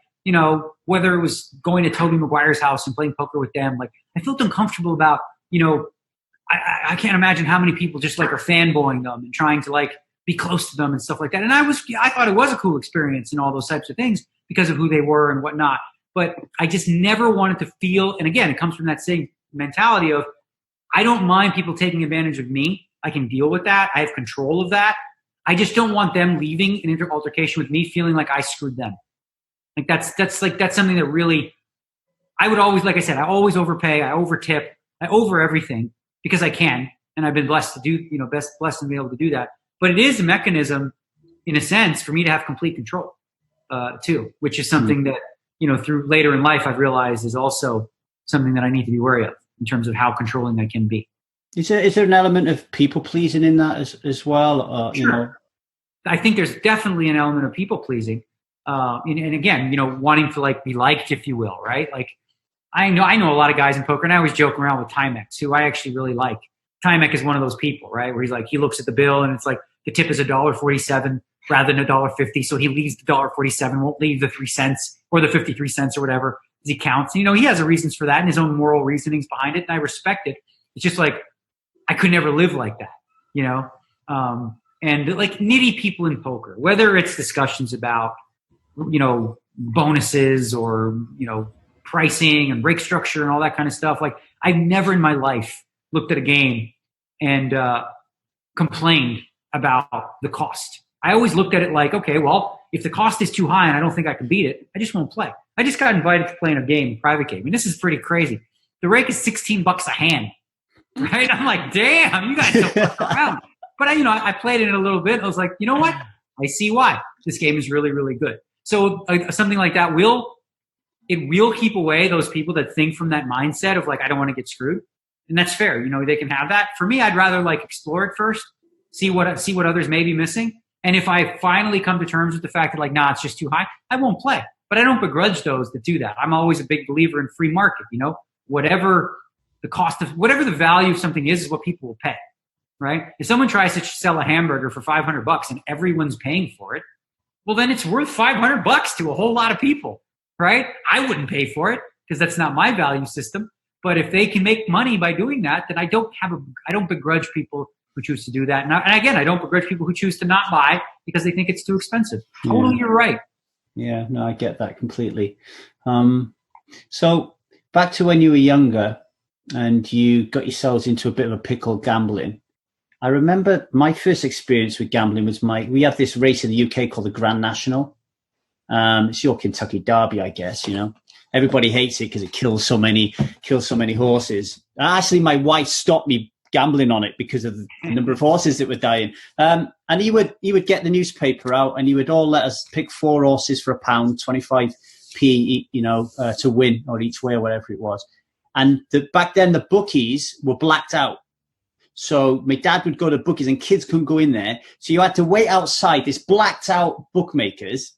whether it was going to Tobey Maguire's house and playing poker with them, like I felt uncomfortable about, I can't imagine how many people just like are fanboying them and trying to like be close to them and stuff like that. And I thought it was a cool experience and all those types of things because of who they were and whatnot. But I just never wanted to feel, and again, it comes from that same mentality of, I don't mind people taking advantage of me. I can deal with that. I have control of that. I just don't want them leaving an altercation with me feeling like I screwed them. Like that's something that really, I would always, like I said, I always overpay. I overtip. I over everything because I can. And I've been blessed to do, blessed to be able to do that. But it is a mechanism in a sense for me to have complete control too, which is something that, through later in life, I've realized is also something that I need to be wary of in terms of how controlling I can be. Is there an element of people pleasing in that as well? Sure. I think there's definitely an element of people pleasing. And again, wanting to like be liked, if you will, right? Like I know a lot of guys in poker, and I always joke around with Timex, who I actually really like. Timex is one of those people, right? Where he's like, he looks at the bill and it's like the tip is $1.47 rather than $1.50. So he leaves the $1.47, won't leave the 3 cents or the 53 cents or whatever as he counts. He has a reasons for that and his own moral reasonings behind it. And I respect it. It's just like, I could never live like that, and like nitty people in poker, whether it's discussions about, bonuses or, pricing and break structure and all that kind of stuff. Like I've never in my life looked at a game and complained about the cost. I always looked at it like, okay, well, if the cost is too high and I don't think I can beat it, I just won't play. I just got invited to play in a private game. And this is pretty crazy. The rake is $16 a hand, right? I'm like, damn, you guys don't fuck around. But I played it a little bit. I was like, you know what? I see why. This game is really, really good. So something like that will keep away those people that think from that mindset of like, I don't want to get screwed. And that's fair. They can have that. For me, I'd rather like explore it first, see what others may be missing. And if I finally come to terms with the fact that like, nah, it's just too high, I won't play. But I don't begrudge those that do that. I'm always a big believer in free market. You know, whatever the cost of, whatever the value of something is what people will pay, right? If someone tries to sell a hamburger for $500 and everyone's paying for it, well, then it's worth $500 to a whole lot of people, right? I wouldn't pay for it because that's not my value system. But if they can make money by doing that, then I don't begrudge people who choose to do that. And again, I don't begrudge people who choose to not buy because they think it's too expensive. Totally, you're right. Yeah, no, I get that completely. So back to when you were younger and you got yourselves into a bit of a pickle gambling. I remember my first experience with gambling was we have this race in the UK called the Grand National. It's your Kentucky Derby, I guess, you know. Everybody hates it because it kills so many horses. Actually, my wife stopped me gambling on it because of the number of horses that were dying. And he would get the newspaper out and he would all let us pick 4 horses for £1, 25p, you know, to win or each way or whatever it was. And back then the bookies were blacked out. So my dad would go to bookies and kids couldn't go in there. So you had to wait outside this blacked out bookmakers.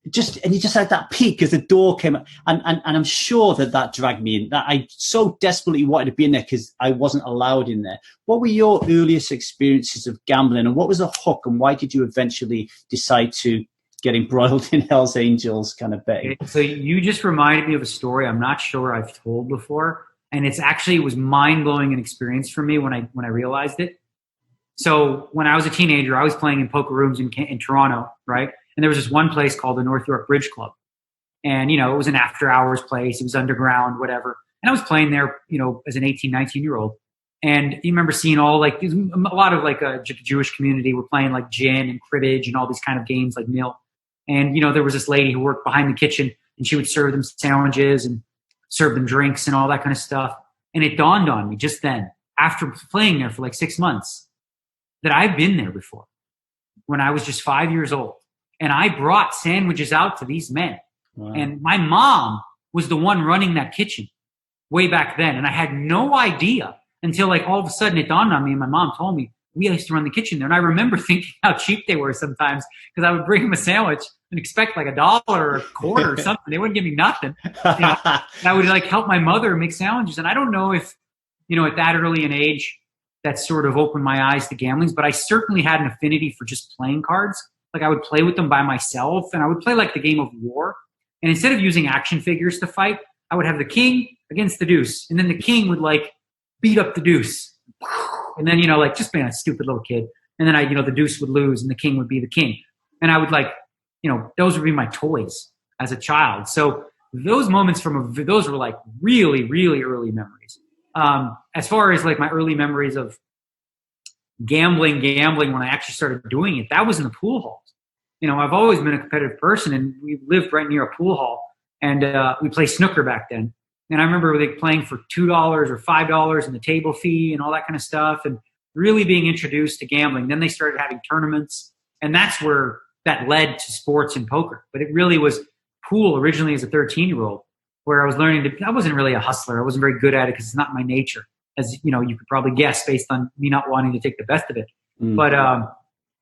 You just had that peek as the door came up. And I'm sure that dragged me in. That I so desperately wanted to be in there because I wasn't allowed in there. What were your earliest experiences of gambling and what was the hook and why did you eventually decide to get embroiled in Hell's Angels kind of betting? So you just reminded me of a story I'm not sure I've told before. And it was mind-blowing an experience for me when I realized it. So when I was a teenager, I was playing in poker rooms in Toronto, right? And there was this one place called the North York Bridge Club. And, you know, it was an after-hours place. It was underground, whatever. And I was playing there, you know, as an 18, 19-year-old. And you remember seeing a lot of like a Jewish community were playing like gin and cribbage and all these kind of games like nil. And, you know, there was this lady who worked behind the kitchen and she would serve them sandwiches and serve them drinks and all that kind of stuff. And it dawned on me just then, after playing there for like 6 months, that I've been there before when I was just 5 years old. And I brought sandwiches out to these men. Wow. And my mom was the one running that kitchen way back then. And I had no idea until like all of a sudden it dawned on me and my mom told me we used to run the kitchen there. And I remember thinking how cheap they were sometimes because I would bring them a sandwich and expect like $1 or a quarter or something. They wouldn't give me nothing. You know? And I would like help my mother make sandwiches. And I don't know if, you know, at that early an age that sort of opened my eyes to gambling, but I certainly had an affinity for just playing cards. Like I would play with them by myself and I would play like the game of war. And instead of using action figures to fight, I would have the king against the deuce. And then the king would like beat up the deuce. And then, you know, like just being a stupid little kid. And then the deuce would lose and the king would be the king. And I would like, you know, those would be my toys as a child. So those moments those were like really, really early memories. As far as like my early memories of gambling when I actually started doing it, that was in the pool halls. You know, I've always been a competitive person and we lived right near a pool hall and we played snooker back then. And I remember like playing for $2 or $5 and the table fee and all that kind of stuff and really being introduced to gambling. Then they started having tournaments and that's where that led to sports and poker. But it really was pool originally as a 13-year-old where I was learning I wasn't really a hustler. I wasn't very good at it because it's not my nature. As you know, you could probably guess based on me not wanting to take the best of it. Mm. But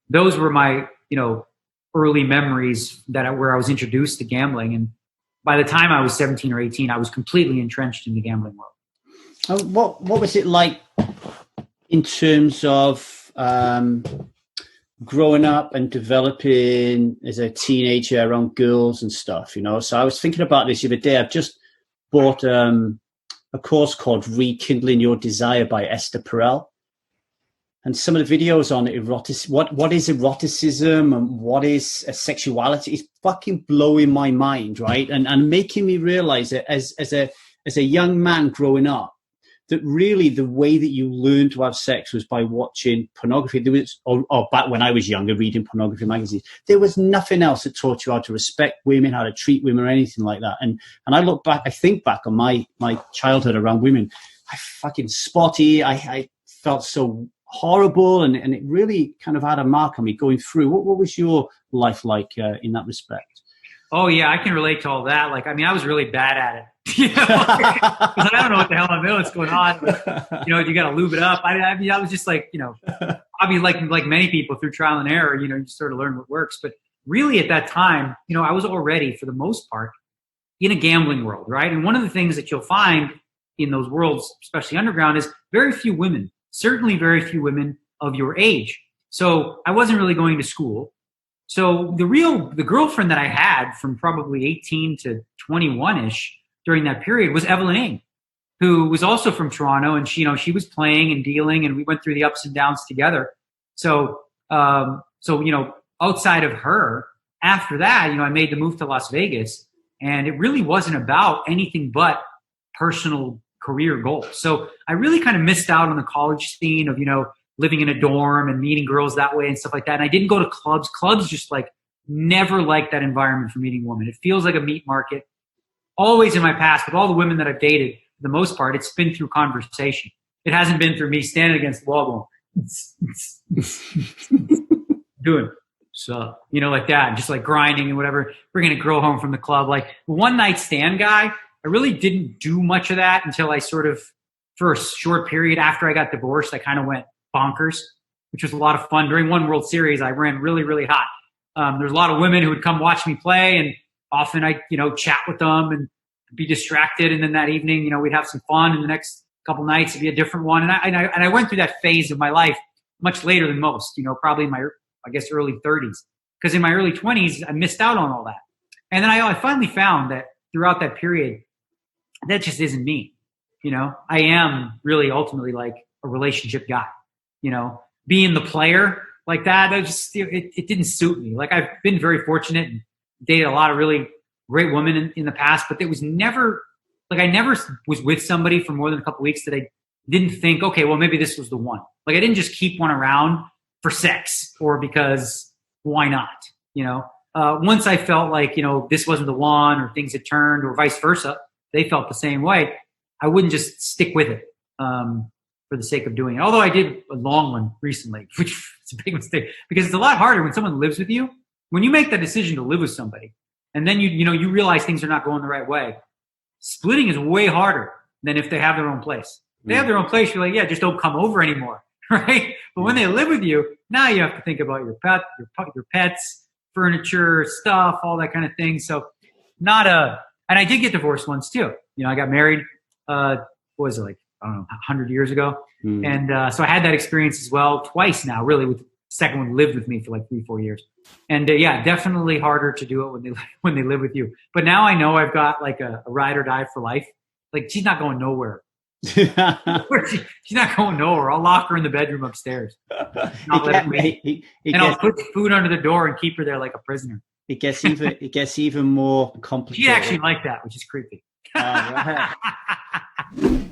those were my, you know, early memories where I was introduced to gambling. And by the time I was 17 or 18, I was completely entrenched in the gambling world. What was it like in terms of growing up and developing as a teenager around girls and stuff, you know? So I was thinking about this the other day. I've just bought a course called Rekindling Your Desire by Esther Perel. And some of the videos on what is eroticism and what is sexuality is fucking blowing my mind, right? And making me realize that as a young man growing up, that really the way that you learned to have sex was by watching pornography. There was, or back when I was younger, reading pornography magazines, there was nothing else that taught you how to respect women, how to treat women, or anything like that. And I think back on my childhood around women, I fucking spotty. I felt so horrible, and it really kind of had a mark on me going through. What was your life like in that respect? Oh yeah, I can relate to all that. Like, I mean, I was really bad at You know, 'cause I don't know what the hell I know what's going on. Like, you know, you got to lube it up. I mean, I was just like, you know, probably like many people through trial and error, you know, you sort of learn what works. But really at that time, you know, I was already, for the most part, in a gambling world, right? And one of the things that you'll find in those worlds, especially underground, is very few women, certainly very few women of your age. So I wasn't really going to school. So the girlfriend that I had from probably 18 to 21-ish during that period was Evelyn Ng, who was also from Toronto, and she, you know, she was playing and dealing, and we went through the ups and downs together. So, you know, outside of her, after that, you know, I made the move to Las Vegas, and it really wasn't about anything but personal career goals. So I really kind of missed out on the college scene of, you know, living in a dorm and meeting girls that way and stuff like that. And I didn't go to clubs. Clubs just like never liked that environment for meeting women. It feels like a meat market. Always in my past, with all the women that I've dated, for the most part, it's been through conversation. It hasn't been through me standing against the wall going, doing, so, you know, like that, just like grinding and whatever, bringing a girl home from the club. Like the one night stand guy, I really didn't do much of that until I sort of, for a short period after I got divorced, I kind of went bonkers, which was a lot of fun. During one World Series, I ran really, really hot. There's a lot of women who would come watch me play, and often I'd, you know, chat with them and be distracted. And then that evening, you know, we'd have some fun, and the next couple nights it'd be a different one. And I went through that phase of my life much later than most, you know, probably in my, I guess, early 30s. Because in my early 20s, I missed out on all that. And then I finally found that throughout that period, that just isn't me. You know, I am really ultimately like a relationship guy. You know, being the player like that, it didn't suit me. Like I've been very fortunate and dated a lot of really great women in the past, but it was never, like I never was with somebody for more than a couple weeks that I didn't think, okay, well, maybe this was the one. Like I didn't just keep one around for sex or because why not? You know, once I felt like, you know, this wasn't the one or things had turned or vice versa, they felt the same way. I wouldn't just stick with it. For the sake of doing it. Although I did a long one recently, which is a big mistake because it's a lot harder when someone lives with you. When you make that decision to live with somebody and then you realize things are not going the right way, splitting is way harder than if they have their own place. If they have their own place, you're like, yeah, just don't come over anymore, right? But when they live with you, now you have to think about your pets, furniture, stuff, all that kind of thing. So and I did get divorced once too. You know, I got married, what was it, like, I don't know, 100 years ago. And so I had that experience as well twice now, really, with the second one lived with me for like 3-4 years. And yeah, definitely harder to do it when they live with you. But now I know I've got like a ride or die for life. Like she's not going nowhere. She's not going nowhere. I'll lock her in the bedroom upstairs. I'll put food under the door and keep her there like a prisoner. It gets even more complicated. She actually liked that, which is creepy. Right.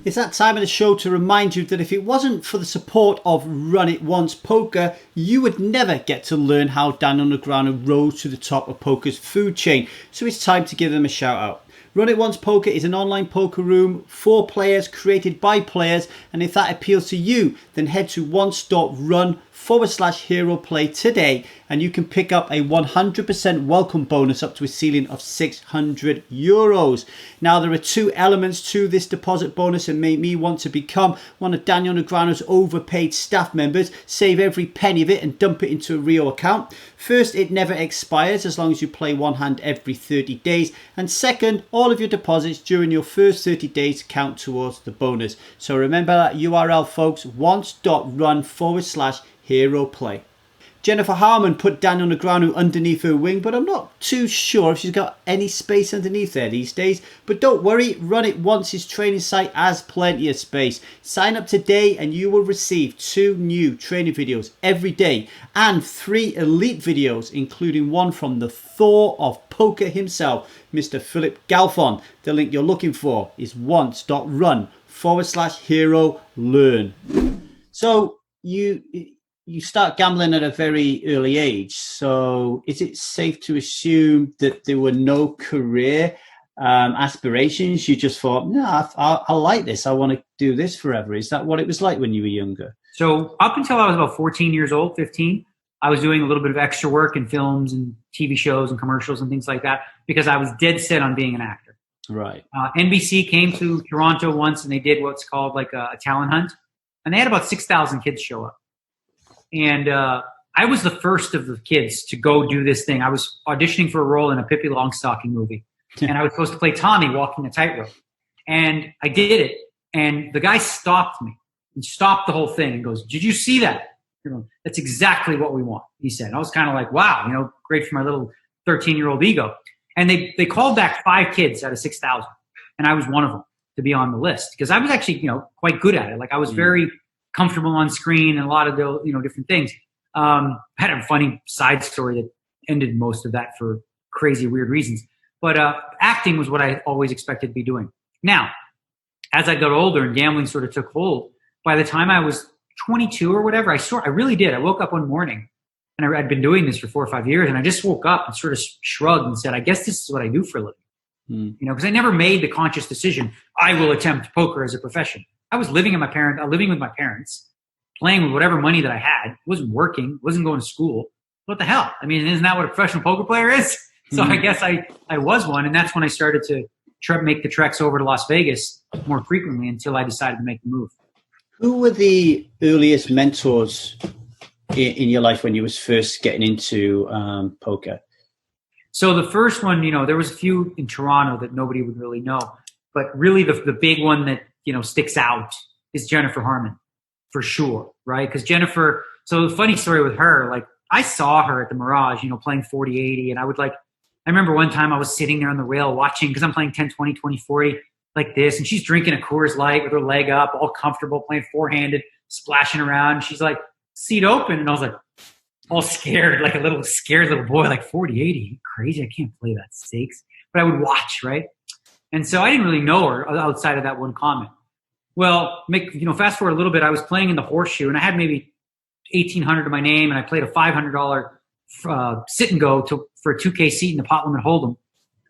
It's that time of the show to remind you that if it wasn't for the support of Run It Once Poker, you would never get to learn how Daniel Negreanu rose to the top of poker's food chain. So it's time to give them a shout out. Run It Once Poker is an online poker room for players, created by players, and if that appeals to you, then head to once.run/hero play today and you can pick up a 100% welcome bonus up to a ceiling of €600. Now there are two elements to this deposit bonus and make me want to become one of Daniel Negreanu's overpaid staff members, save every penny of it and dump it into a Rio account. First, it never expires as long as you play one hand every 30 days. And second, all of your deposits during your first 30 days count towards the bonus. So remember that URL, folks, once.run/hero play. Jennifer Harman put Daniel Negreanu underneath her wing, but I'm not too sure if she's got any space underneath there these days. But don't worry, Run It Once's training site has plenty of space. Sign up today and you will receive 2 new training videos every day and 3 elite videos, including one from the Thor of poker himself, Mr. Philip Galfond. The link you're looking for is once.run/hero learn. So you start gambling at a very early age. So is it safe to assume that there were no career aspirations? You just thought, no, I like this. I want to do this forever. Is that what it was like when you were younger? So up until I was about 14 years old, 15, I was doing a little bit of extra work in films and TV shows and commercials and things like that because I was dead set on being an actor. Right. NBC came to Toronto once, and they did what's called like a talent hunt, and they had about 6,000 kids show up. And I was the first of the kids to go do this thing. I was auditioning for a role in a Pippi Longstocking movie, and I was supposed to play Tommy walking a tightrope. And I did it, and the guy stopped me and stopped the whole thing and goes, "Did you see that? That's exactly what we want," he said. And I was kind of like, wow, great for my little 13-year-old ego. And they called back 5 kids out of 6,000, and I was one of them to be on the list because I was actually, quite good at it. Like I was very comfortable on screen and a lot of the, different things. I had a funny side story that ended most of that for crazy, weird reasons. But acting was what I always expected to be doing. Now, as I got older and gambling sort of took hold, by the time I was 22 or whatever, I really did. I woke up one morning, and I'd been doing this for 4 or 5 years, and I just woke up and sort of shrugged and said, I guess this is what I do for a living. Because I never made the conscious decision, I will attempt poker as a profession. I was living with my parents, playing with whatever money that I had, wasn't working, wasn't going to school. What the hell? I mean, isn't that what a professional poker player is? So I guess I was one, and that's when I started to make the treks over to Las Vegas more frequently until I decided to make the move. Who were the earliest mentors in your life when you was first getting into poker? So the first one, there was a few in Toronto that nobody would really know, but really the big one that, sticks out is Jennifer Harman, for sure, right? Because Jennifer, so the funny story with her, like I saw her at the Mirage, playing 40-80, and I remember one time I was sitting there on the rail watching, because I'm playing 10-20, 20-40, like this, and she's drinking a Coors Light with her leg up, all comfortable, playing four-handed, splashing around. She's like, seat open, and I was like, all scared, like a little scared little boy, like 40-80, crazy, I can't play that stakes. But I would watch, right? And so I didn't really know her outside of that one comment. Well, fast forward a little bit, I was playing in the Horseshoe, and I had maybe $1,800 to my name, and I played a $500 sit and go for a 2K seat in the pot limit hold'em.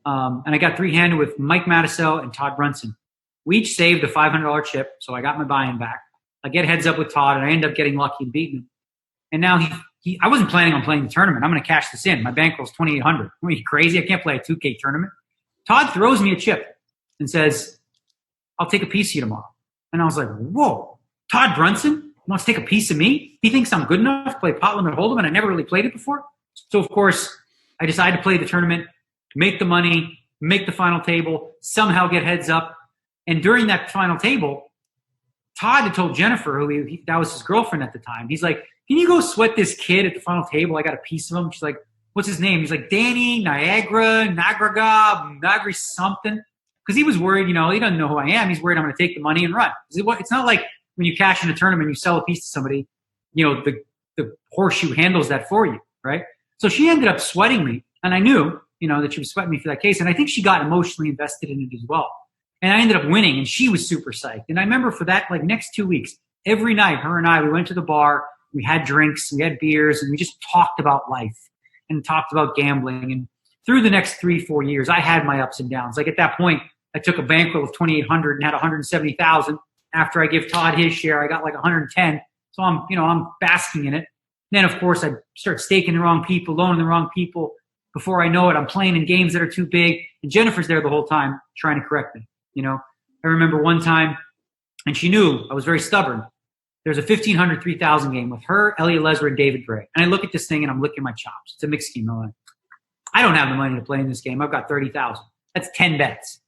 And I got 3-handed with Mike Matusow and Todd Brunson. We each saved a $500 chip, so I got my buy-in back. I get heads up with Todd, and I end up getting lucky and beating him. And now I wasn't planning on playing the tournament. I'm going to cash this in. My bankroll's $2,800. Are you crazy? I can't play a 2K tournament. Todd throws me a chip and says, I'll take a piece of you tomorrow. And I was like, whoa, Todd Brunson wants to take a piece of me? He thinks I'm good enough to play pot limit hold'em, and I never really played it before. So, of course, I decided to play the tournament, make the money, make the final table, somehow get heads up. And during that final table, Todd had told Jennifer, that was his girlfriend at the time, he's like, can you go sweat this kid at the final table? I got a piece of him. She's like, what's his name? He's like, Danny, Nagri something. Because he was worried, he doesn't know who I am. He's worried I'm going to take the money and run. It's not like when you cash in a tournament, you sell a piece to somebody, the Horseshoe handles that for you, right? So she ended up sweating me, and I knew, that she was sweating me for that case. And I think she got emotionally invested in it as well. And I ended up winning, and she was super psyched. And I remember for that, next 2 weeks, every night, her and I, we went to the bar, we had drinks, we had beers, and we just talked about life and talked about gambling. And through the next 3-4 years, I had my ups and downs. Like at that point, I took a bankroll of $2,800 and had $170,000. After I give Todd his share, I got like $110,000. So I'm basking in it. Then, of course, I start staking the wrong people, loaning the wrong people. Before I know it, I'm playing in games that are too big. And Jennifer's there the whole time trying to correct me. I remember one time, and she knew I was very stubborn. There's a 1,500, 3,000 game with her, Elliot Lesser, and David Gray. And I look at this thing, and I'm licking my chops. It's a mixed game. I'm like, I don't have the money to play in this game. I've got 30,000. That's 10 bets,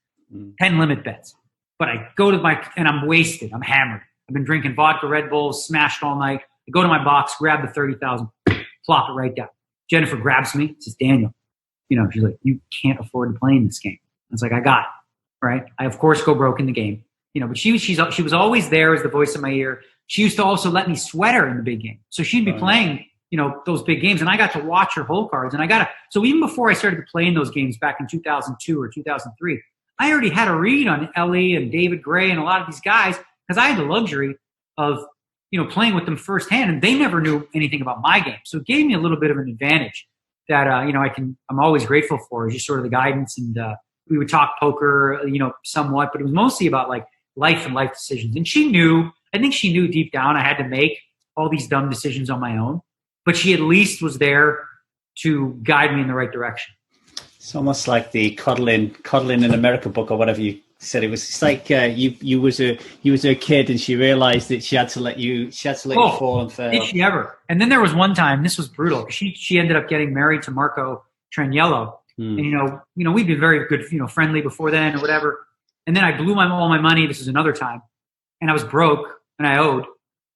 10 limit bets. But I go to and I'm wasted. I'm hammered. I've been drinking vodka, Red Bulls, smashed all night. I go to my box, grab the 30,000, plop it right down. Jennifer grabs me, says, Daniel, she's like, you can't afford to play in this game. I was like, I got it, right? I, of course, go broke in the game. But she was always there as the voice in my ear. She used to also let me sweat her in the big game. So she'd be playing, those big games, and I got to watch her hole cards. And so even before I started playing those games back in 2002 or 2003, I already had a read on Ellie and David Gray and a lot of these guys because I had the luxury of, playing with them firsthand, and they never knew anything about my game. So it gave me a little bit of an advantage that, I'm always grateful for, is just sort of the guidance. And we would talk poker, somewhat, but it was mostly about like life and life decisions. And I think she knew deep down I had to make all these dumb decisions on my own, but she at least was there to guide me in the right direction. It's almost like the coddling in America book or whatever you said. It was it's like you was a kid and she realized that she had to let you fall and fail. Did she ever? And then there was one time, this was brutal. She ended up getting married to Marco Traniello. And we'd been very good, friendly before then or whatever. And then I blew all my money. This was another time. And I was broke and I owed.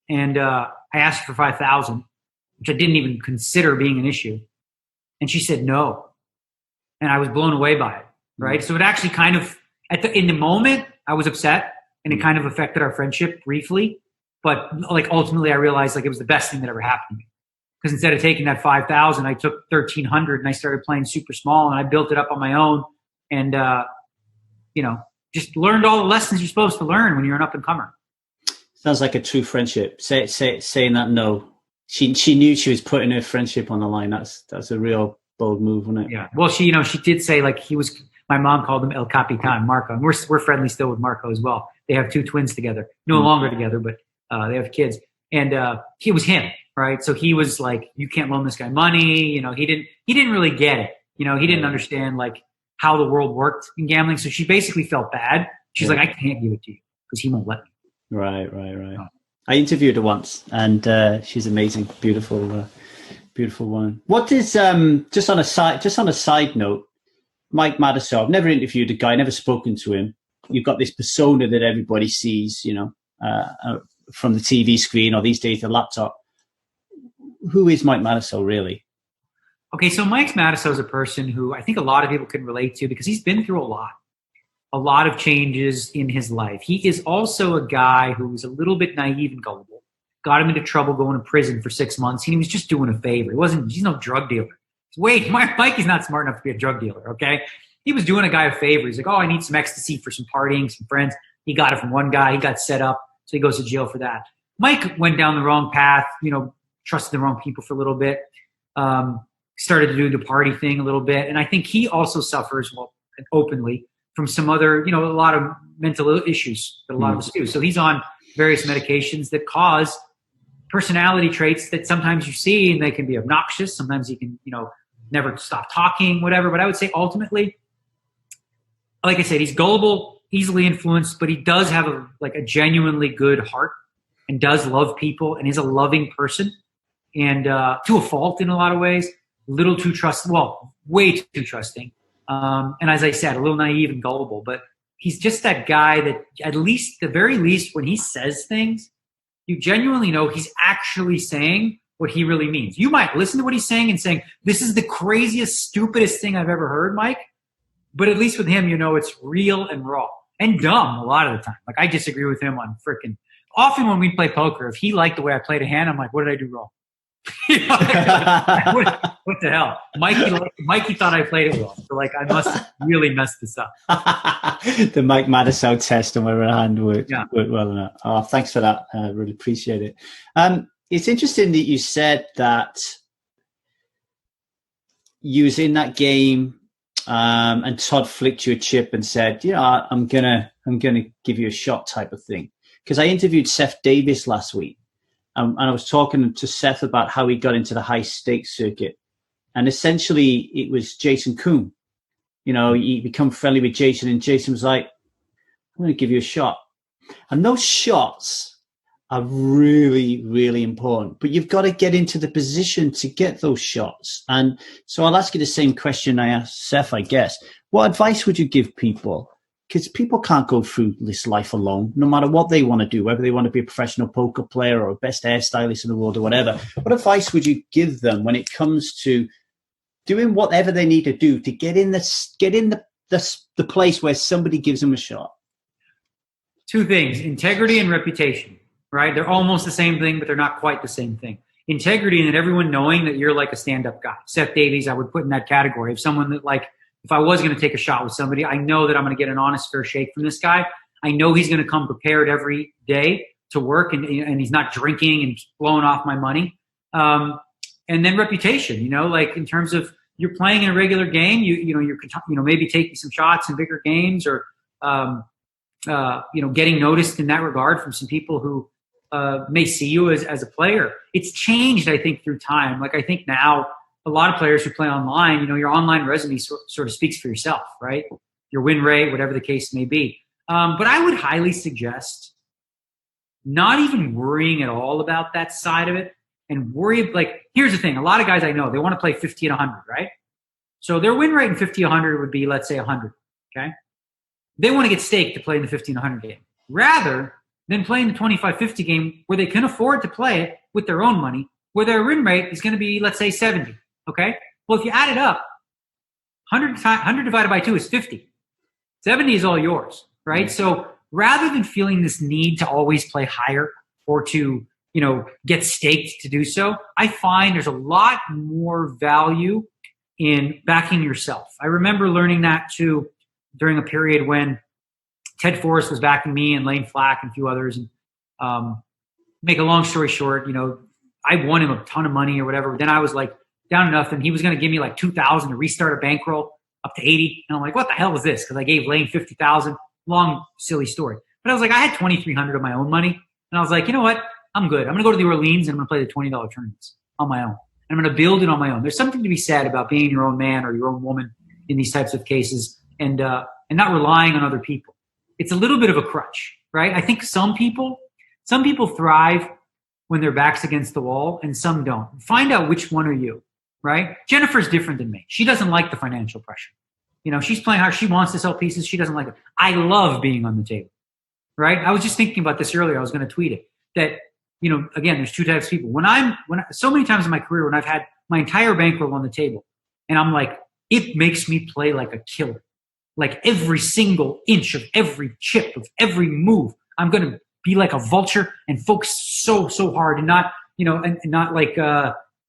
And I asked for $5,000, which I didn't even consider being an issue. And she said no. And I was blown away by it, right? So it actually kind of, in the moment, I was upset, and it kind of affected our friendship briefly. But like ultimately, I realized like it was the best thing that ever happened to me. Because instead of taking that $5,000, I took $1,300 and I started playing super small, and I built it up on my own, and just learned all the lessons you're supposed to learn when you're an up and comer. Sounds like a true friendship. Saying that no, she knew she was putting her friendship on the line. That's a real bold move, wasn't it? Yeah. Well, she did say like he was. My mom called him El Capitan, Marco, and we're friendly still with Marco as well. They have 2 twins together, no longer together, but they have kids, and it was him, right? So he was like, "You can't loan this guy money." He didn't really get it. He didn't understand like how the world worked in gambling. So she basically felt bad. She's like, "I can't give it to you because he won't let me." Right. I interviewed her once, and she's amazing, beautiful woman. What is just on a side note, Mike Madison? I've never interviewed a guy, never spoken to him. You've got this persona that everybody sees, from the TV screen or these days the laptop. Who is Mike Madison really? Okay, so Mike Madison is a person who I think a lot of people can relate to because he's been through a lot of changes in his life. He is also a guy who was a little bit naive and gullible. Got him into trouble going to prison for 6 months. He was just doing a favor. He's no drug dealer. Wait, Mike is not smart enough to be a drug dealer, okay? He was doing a guy a favor. He's like, I need some ecstasy for some partying, some friends. He got it from one guy. He got set up, so he goes to jail for that. Mike went down the wrong path, trusted the wrong people for a little bit, started to do the party thing a little bit. And I think he also suffers, openly, from some other, a lot of mental issues that a lot of us do. So he's on various medications that cause personality traits that sometimes you see, and they can be obnoxious. Sometimes he can, never stop talking, whatever. But I would say ultimately, like I said, he's gullible, easily influenced, but he does have a genuinely good heart and does love people and is a loving person, and to a fault in a lot of ways, way too trusting. And as I said, a little naive and gullible, but he's just that guy that the very least, when he says things, you genuinely know he's actually saying what he really means. You might listen to what he's saying and saying, this is the craziest, stupidest thing I've ever heard, Mike. But at least with him, it's real and raw and dumb a lot of the time. Like I disagree with him on often when we play poker, if he liked the way I played a hand, I'm like, what did I do wrong? What the hell? Mikey thought I played it well. So I must have really messed this up. The Mike Madison test on whether a hand worked well or not. Oh, thanks for that. I really appreciate it. It's interesting that you said that you was in that game and Todd flicked you a chip and said, I'm gonna give you a shot type of thing. Because I interviewed Seth Davis last week. And I was talking to Seth about how he got into the high stakes circuit. And essentially it was Jason Kuhn. He become friendly with Jason, and Jason was like, I'm going to give you a shot. And those shots are really, really important. But you've got to get into the position to get those shots. And so I'll ask you the same question I asked Seth, I guess. What advice would you give people? Because people can't go through this life alone, no matter what they want to do, whether they want to be a professional poker player or a best hairstylist in the world or whatever. What advice would you give them when it comes to doing whatever they need to do to get in the place where somebody gives them a shot? 2 things: integrity and reputation. Right? They're almost the same thing, but they're not quite the same thing. Integrity, and then everyone knowing that you're like a stand-up guy. Seth Davies, I would put in that category of someone that if I was going to take a shot with somebody, I know that I'm going to get an honest, fair shake from this guy. I know he's going to come prepared every day to work, and he's not drinking and blowing off my money. And then reputation, in terms of you're playing in a regular game, you're maybe taking some shots in bigger games, or getting noticed in that regard from some people who may see you as a player. It's changed, I think, through time. I think now a lot of players who play online, you know, your online resume sort of speaks for yourself, right? Your win rate, whatever the case may be. But I would highly suggest not even worrying at all about that side of it, and here's the thing. A lot of guys I know, they want to play 50 and 100, right? So their win rate in 50, 100 would be, let's say 100, okay? They want to get staked to play in the 50 and 100 game rather than playing the 25-50 game where they can afford to play it with their own money, where their win rate is going to be, let's say 70, okay? Well, if you add it up, 100 divided by 2 is 50. 70 is all yours, right? So rather than feeling this need to always play higher or to, you know, get staked to do so, I find there's a lot more value in backing yourself. I remember learning that too during a period when Ted Forrest was backing me and Lane Flack and a few others. And make a long story short, you know, I won him a ton of money or whatever. But then I was like down enough, and he was going to give me like 2,000 to restart a bankroll up to 80. And I'm like, what the hell was this? Because I gave Lane 50,000. Long, silly story. But I was like, I had 2,300 of my own money. And I was like, you know what? I'm good. I'm going to go to the Orleans and I'm going to play the $20 tournaments on my own. And I'm going to build it on my own. There's something to be said about being your own man or your own woman in these types of cases and not relying on other people. It's a little bit of a crutch, right? I think some people thrive when their back's against the wall and some don't. Find out which one are you, right? Jennifer's different than me. She doesn't like the financial pressure. You know, she's playing hard. She wants to sell pieces. She doesn't like it. I love being on the table, right? I was just thinking about this earlier. I was going to tweet it that, you know, again, there's two types of people. So many times in my career when I've had my entire bankroll on the table and I'm like, it makes me play like a killer. Like every single inch of every chip of every move, I'm going to be like a vulture and focus so hard and not, you know, and not like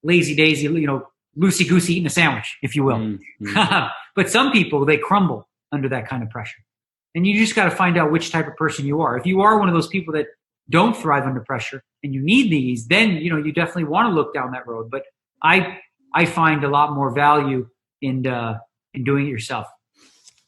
lazy daisy, you know, loosey goosey eating a sandwich, if you will. Mm-hmm. But some people, they crumble under that kind of pressure. And you just got to find out which type of person you are. If you are one of those people that don't thrive under pressure and you need these, then, you know, you definitely want to look down that road. But I find a lot more value in doing it yourself.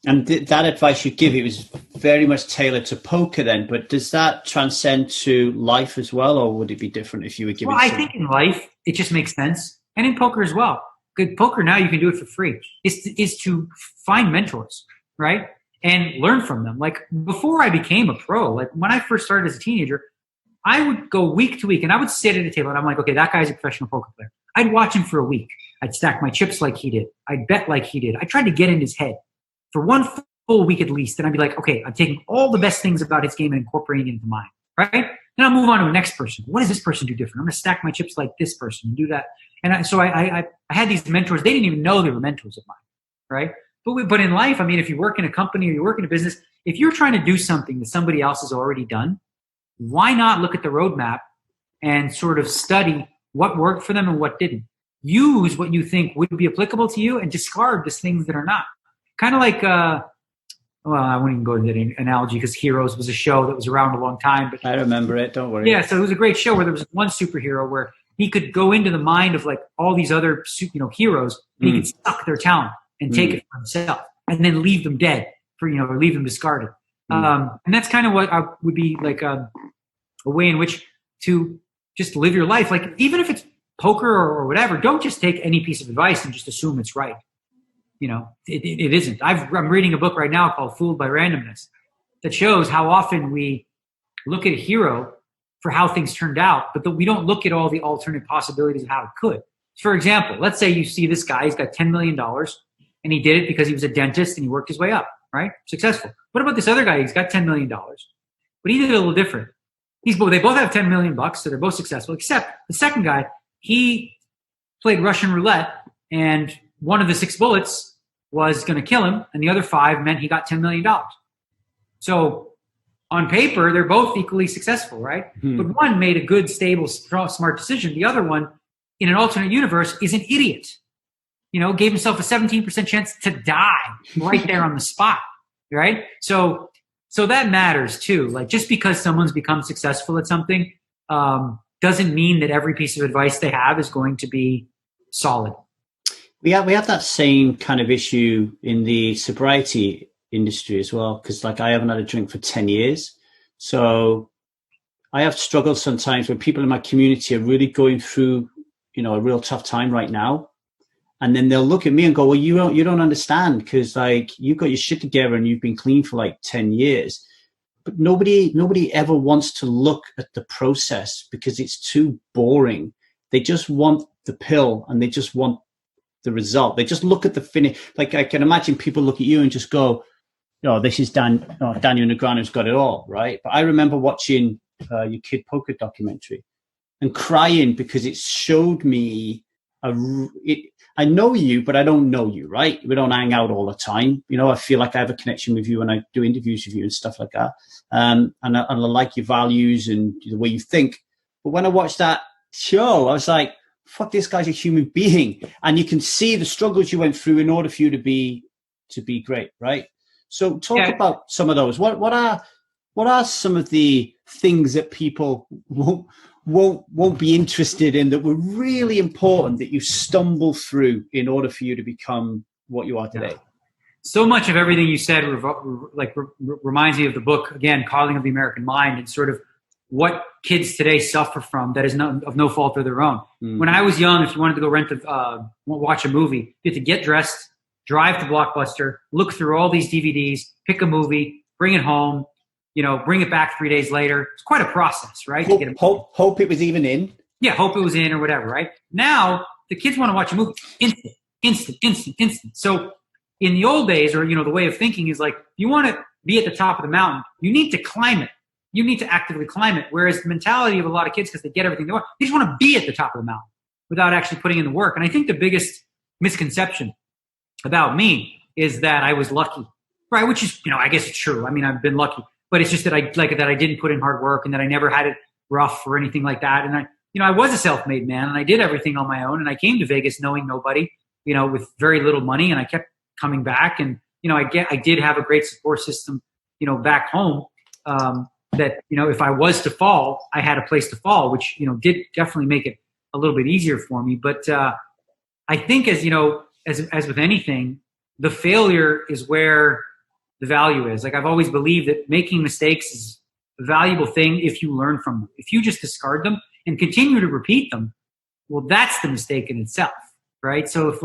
And that advice you give, it was very much tailored to poker then, but does that transcend to life as well, or would it be different if you were giving? Well, I think in life, it just makes sense. And in poker as well. Good poker now, you can do it for free, is to find mentors, right? And learn from them. Like before I became a pro, like when I first started as a teenager, I would go week to week and I would sit at a table and I'm like, okay, that guy's a professional poker player. I'd watch him for a week. I'd stack my chips like he did. I'd bet like he did. I tried to get in his head for one full week at least. And I'd be like, okay, I'm taking all the best things about his game and incorporating it into mine, right? Then I'll move on to the next person. What does this person do different? I'm going to stack my chips like this person and do that. And so I had these mentors. They didn't even know they were mentors of mine, right? But in life, I mean, if you work in a company or you work in a business, if you're trying to do something that somebody else has already done, why not look at the roadmap and sort of study what worked for them and what didn't? Use what you think would be applicable to you and discard the things that are not. Kind of like, well, I wouldn't even go into that analogy because Heroes was a show that was around a long time. But I remember it. Don't worry. Yeah, so it was a great show where there was one superhero where he could go into the mind of like all these other, you know, heroes, and he could suck their talent and take it for himself, and then leave them dead for, you know, or leave them discarded. And that's kind of what would be like a way in which to just live your life. Like even if it's poker or whatever, don't just take any piece of advice and just assume it's right. You know, it isn't. I'm reading a book right now called Fooled by Randomness that shows how often we look at a hero for how things turned out, but we don't look at all the alternate possibilities of how it could. For example, let's say you see this guy, he's got $10 million and he did it because he was a dentist and he worked his way up, right? Successful. What about this other guy? He's got $10 million, but he did it a little different. They both have $10 million, so they're both successful, except the second guy, he played Russian roulette and one of the 6 bullets was going to kill him and the other 5 meant he got $10 million. So on paper, they're both equally successful, right? But one made a good, stable, smart decision. The other one, in an alternate universe, is an idiot. You know, gave himself a 17% chance to die right there on the spot, right? So that matters too. Like just because someone's become successful at something doesn't mean that every piece of advice they have is going to be solid. We have that same kind of issue in the sobriety industry as well, because like I haven't had a drink for 10 years. So I have struggled sometimes when people in my community are really going through, you know, a real tough time right now. And then they'll look at me and go, well, you don't understand, because like you've got your shit together and you've been clean for like 10 years. But nobody ever wants to look at the process because it's too boring. They just want the pill and they just want the result. They just look at the finish. Like I can imagine people look at you and just go, "Oh, this is Daniel Negreanu's got it all," right? But I remember watching your Kid Poker documentary and crying because it showed me I know you, but I don't know you, right? We don't hang out all the time. You know, I feel like I have a connection with you when I do interviews with you and stuff like that. And I like your values and the way you think. But when I watched that show, I was like, fuck, this guy's a human being. And you can see the struggles you went through in order for you to be great, right? So talk about some of those. What are some of the things that people won't be interested in that were really important that you stumble through in order for you to become what you are today? So much of everything you said reminds me of the book, again, Calling of the American Mind, and sort of what kids today suffer from that is of no fault of their own. When I was young, if you wanted to go watch a movie, you had to get dressed, drive to Blockbuster, look through all these DVDs, pick a movie, bring it home, bring it back 3 days later. It's quite a process, right? Hope it was even in. Yeah, hope it was in or whatever, right? Now, the kids want to watch a movie instant. So in the old days, or, the way of thinking is like, you want to be at the top of the mountain, you need to climb it. You need to actively climb it. Whereas the mentality of a lot of kids, because they get everything they want, they just want to be at the top of the mountain without actually putting in the work. And I think the biggest misconception about me is that I was lucky, right? Which is, I guess it's true. I mean, I've been lucky. But it's just that I didn't put in hard work and that I never had it rough or anything like that. And I was a self-made man and I did everything on my own. And I came to Vegas knowing nobody, with very little money, and I kept coming back. And I did have a great support system, back home. That if I was to fall, I had a place to fall, which did definitely make it a little bit easier for me. But I think as with anything, the failure is where the value is. Like, I've always believed that making mistakes is a valuable thing if you learn from them. If you just discard them and continue to repeat them, well, that's the mistake in itself, right? So if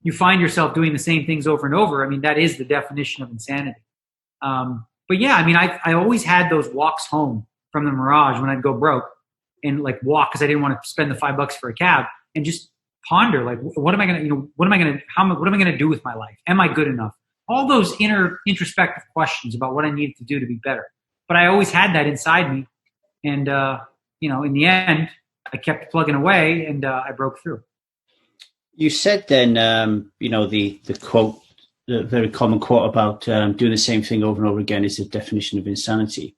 you find yourself doing the same things over and over, I mean, that is the definition of insanity. But yeah, I mean, I always had those walks home from the Mirage when I'd go broke and walk because I didn't want to spend the $5 for a cab, and just ponder what am I going to do with my life? Am I good enough? All those introspective questions about what I needed to do to be better. But I always had that inside me. And, in the end, I kept plugging away and I broke through. You said then, the quote, the very common quote about doing the same thing over and over again is the definition of insanity.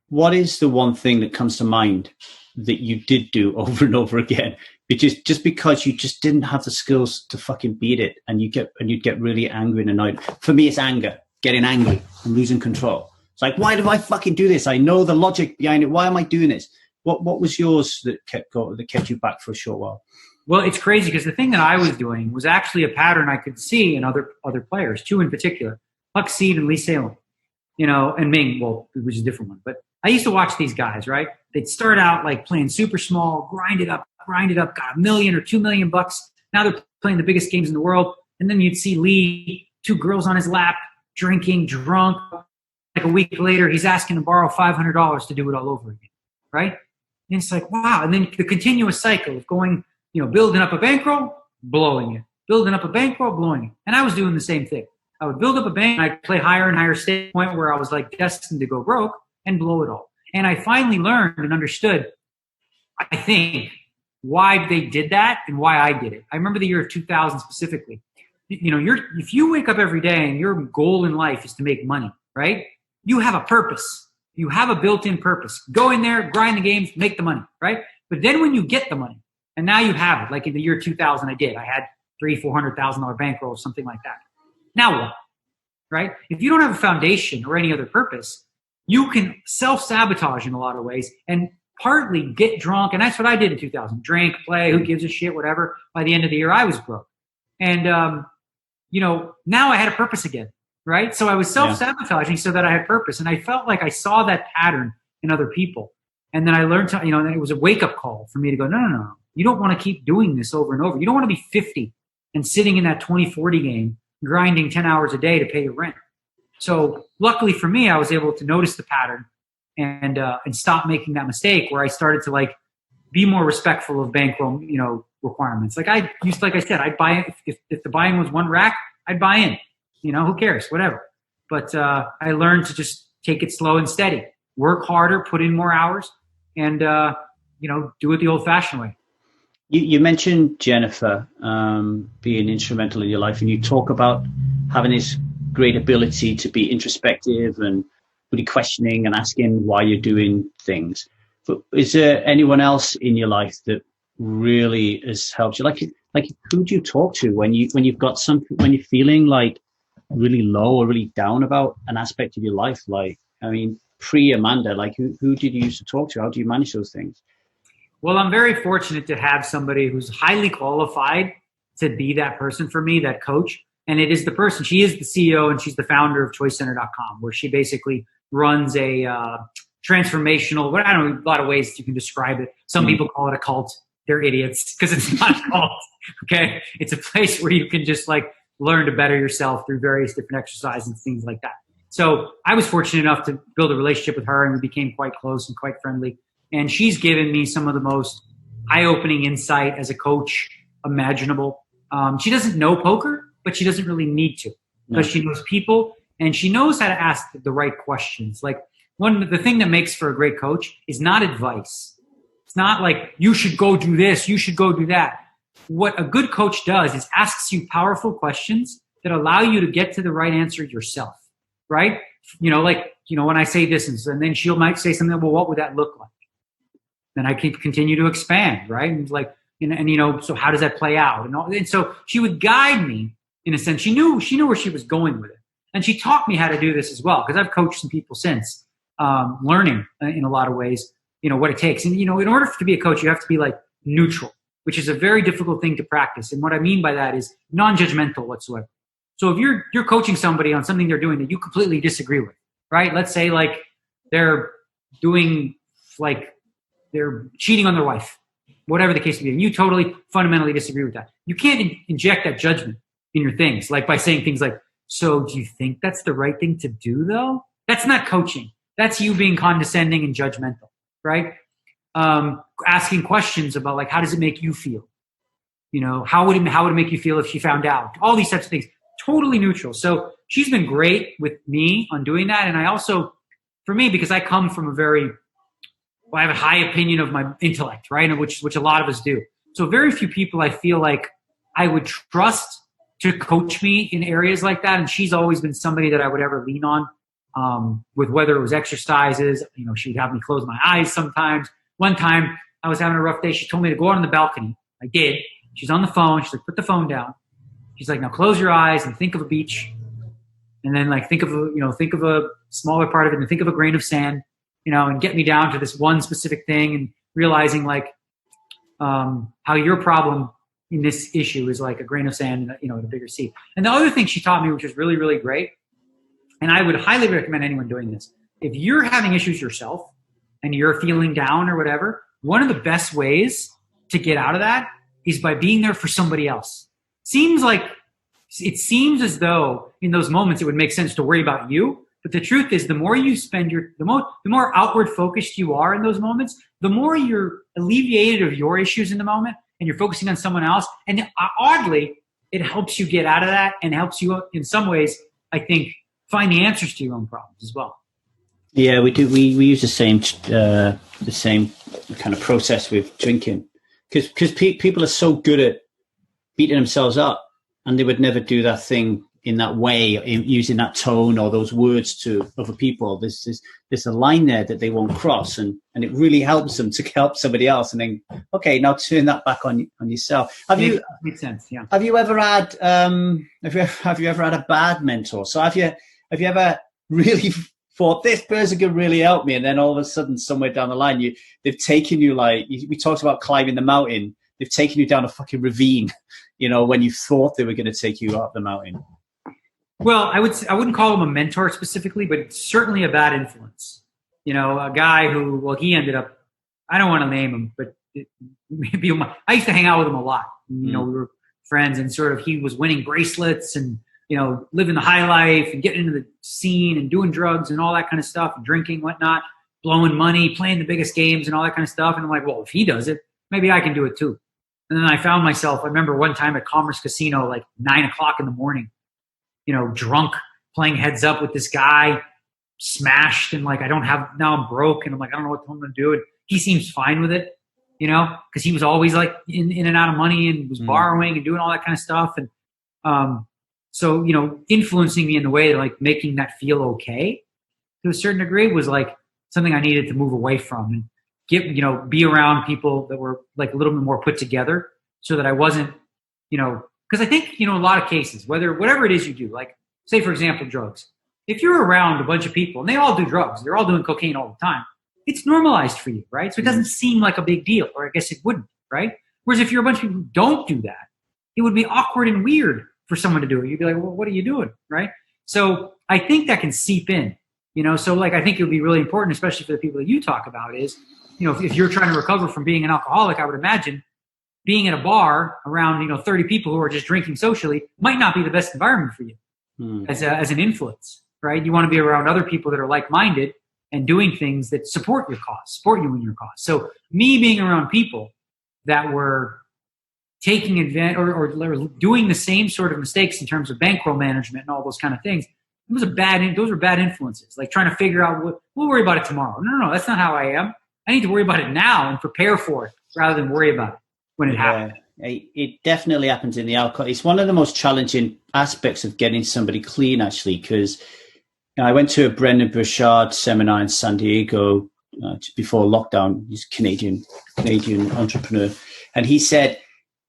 What is the one thing that comes to mind that you did do over and over again? Just because you just didn't have the skills to fucking beat it, and you'd get really angry and annoyed. For me, it's anger, getting angry and losing control. It's like, why do I fucking do this? I know the logic behind it. Why am I doing this? What was yours that kept you back for a short while? Well, it's crazy because the thing that I was doing was actually a pattern I could see in other players, two in particular, Huck Seed and Lee Salem, and Ming, well, it was a different one. But I used to watch these guys, right? They'd start out playing super small, grind it up, got $1 million or $2 million. Now they're playing the biggest games in the world. And then you'd see Lee, 2 girls on his lap, drinking, drunk. A week later, he's asking to borrow $500 to do it all over again, right? And it's like, wow. And then the continuous cycle of going, building up a bankroll, blowing it. Building up a bankroll, blowing it. And I was doing the same thing. I would build up a bank, and I'd play higher and higher state point where I was destined to go broke and blow it all. And I finally learned and understood, I think, why they did that and why I did it. I remember the year of 2000 specifically. If you wake up every day and your goal in life is to make money, right? You have a purpose. You have a built-in purpose. Go in there, grind the games, make the money, right? But then when you get the money, and now you have it, like in the year 2000 I did. I had $300,000-$400,000 bankroll or something like that. Now what, right? If you don't have a foundation or any other purpose, you can self-sabotage in a lot of ways and partly get drunk. And that's what I did in 2000. Drink, play, who gives a shit, whatever. By the end of the year, I was broke. And, now I had a purpose again, right? So I was self-sabotaging so that I had purpose. And I felt like I saw that pattern in other people. And then I learned to, and it was a wake-up call for me to go, no. You don't want to keep doing this over and over. You don't want to be 50 and sitting in that 20-40 game, grinding 10 hours a day to pay your rent. So luckily for me, I was able to notice the pattern and stop making that mistake where I started to like be more respectful of bankroll, requirements. Like I said, I'd buy if the buy-in was one rack, I'd buy in. Who cares? Whatever. But I learned to just take it slow and steady, work harder, put in more hours, and do it the old-fashioned way. You mentioned Jennifer being instrumental in your life, and you talk about having this great ability to be introspective and really questioning and asking why you're doing things. But is there anyone else in your life that really has helped you? Like who do you talk to when you've got something, when you're feeling like really low or really down about an aspect of your life? Like, I mean, pre-Amanda, like who did you used to talk to? How do you manage those things? Well, I'm very fortunate to have somebody who's highly qualified to be that person for me, that coach. And it is the person, she is the CEO and she's the founder of choicecenter.com, where she basically runs a transformational, I don't know, a lot of ways you can describe it. Some people call it a cult. They're idiots because it's not a cult. Okay. It's a place where you can just like learn to better yourself through various different exercises and things like that. So I was fortunate enough to build a relationship with her and we became quite close and quite friendly. And she's given me some of the most eye-opening insight as a coach imaginable. She doesn't know poker, but she doesn't really need to because she knows people and she knows how to ask the right questions. Like the thing that makes for a great coach is not advice. It's not like you should go do this, you should go do that. What a good coach does is asks you powerful questions that allow you to get to the right answer yourself, right? When I say this and then she might say something, well, what would that look like? Then I can continue to expand, right? And like, so how does that play out? And so she would guide me in a sense. She knew where she was going with it. And she taught me how to do this as well, because I've coached some people since, learning in a lot of ways, what it takes. And, in order to be a coach, you have to be like neutral, which is a very difficult thing to practice. And what I mean by that is non-judgmental whatsoever. So if you're coaching somebody on something they're doing that you completely disagree with, right? Let's say like they're doing like, they're cheating on their wife, whatever the case may be, and you totally fundamentally disagree with that. You can't inject that judgment in your things, like by saying things like, so do you think that's the right thing to do though? That's not coaching. That's you being condescending and judgmental, right? Asking questions about like, how does it make you feel? How would it make you feel if she found out? All these types of things, totally neutral. So she's been great with me on doing that. And I also, for me, because I come from I have a high opinion of my intellect, right? Which a lot of us do. So very few people I feel like I would trust to coach me in areas like that. And she's always been somebody that I would ever lean on, with whether it was exercises. She'd have me close my eyes sometimes. One time I was having a rough day. She told me to go out on the balcony. I did. She's on the phone. She's like, put the phone down. She's like, now close your eyes and think of a beach. And then like think of a smaller part of it and think of a grain of sand. And get me down to this one specific thing and realizing like how your problem in this issue is like a grain of sand, in a bigger sea. And the other thing she taught me, which is really, really great, and I would highly recommend anyone doing this, if you're having issues yourself and you're feeling down or whatever, one of the best ways to get out of that is by being there for somebody else. It seems as though in those moments it would make sense to worry about you. But the truth is, the more you spend the more outward focused you are in those moments, the more you're alleviated of your issues in the moment and you're focusing on someone else. And oddly, it helps you get out of that and helps you in some ways, I think, find the answers to your own problems as well. Yeah, we do. We use the same kind of process with drinking because people are so good at beating themselves up and they would never do that thing in that way, in using that tone or those words to other people. There's a line there that they won't cross, and it really helps them to help somebody else. And then, okay, now turn that back on yourself. Makes sense. Yeah. Have you ever had a bad mentor? So have you ever really thought this person could really help me, and then all of a sudden, somewhere down the line, they've taken you we talked about climbing the mountain. They've taken you down a fucking ravine, when you thought they were going to take you up the mountain. Well, I wouldn't call him a mentor specifically, but it's certainly a bad influence. A guy who, he ended up, I don't want to name him, but I used to hang out with him a lot. We were friends, and sort of he was winning bracelets and, you know, living the high life and getting into the scene and doing drugs and all that kind of stuff, and drinking, whatnot, blowing money, playing the biggest games and all that kind of stuff. And I'm like, well, if he does it, maybe I can do it too. And then I found myself, I remember one time at Commerce Casino, like 9 o'clock in the morning, you know, drunk, playing heads up with this guy, smashed, and like, now I'm broke, and I'm like, I don't know what I'm going to do. And he seems fine with it, you know, because he was always like in and out of money and was borrowing and doing all that kind of stuff. And so, you know, influencing me in the way, like making that feel okay to a certain degree was like something I needed to move away from and be around people that were like a little bit more put together, so that I wasn't, you know, because I think, you know, a lot of cases, whatever it is you do, like say, for example, drugs, if you're around a bunch of people and they all do drugs, they're all doing cocaine all the time, it's normalized for you, right? So it doesn't seem like a big deal, or I guess it wouldn't, right? Whereas if you're a bunch of people who don't do that, it would be awkward and weird for someone to do it. You'd be like, well, what are you doing, right? So I think that can seep in, you know. So like, I think it would be really important, especially for the people that you talk about, is, you know, if you're trying to recover from being an alcoholic, I would imagine being at a bar around, you know, 30 people who are just drinking socially might not be the best environment for you as an influence, right? You want to be around other people that are like-minded and doing things that support your cause, support you in your cause. So me being around people that were taking advantage or doing the same sort of mistakes in terms of bankroll management and all those kind of things, those were bad influences. Like trying to figure out, we'll worry about it tomorrow. No, that's not how I am. I need to worry about it now and prepare for it rather than worry about it when it happens. It definitely happens in the alcohol. It's one of the most challenging aspects of getting somebody clean, actually, because I went to a Brendan Burchard seminar in San Diego just before lockdown. He's a Canadian entrepreneur. And he said,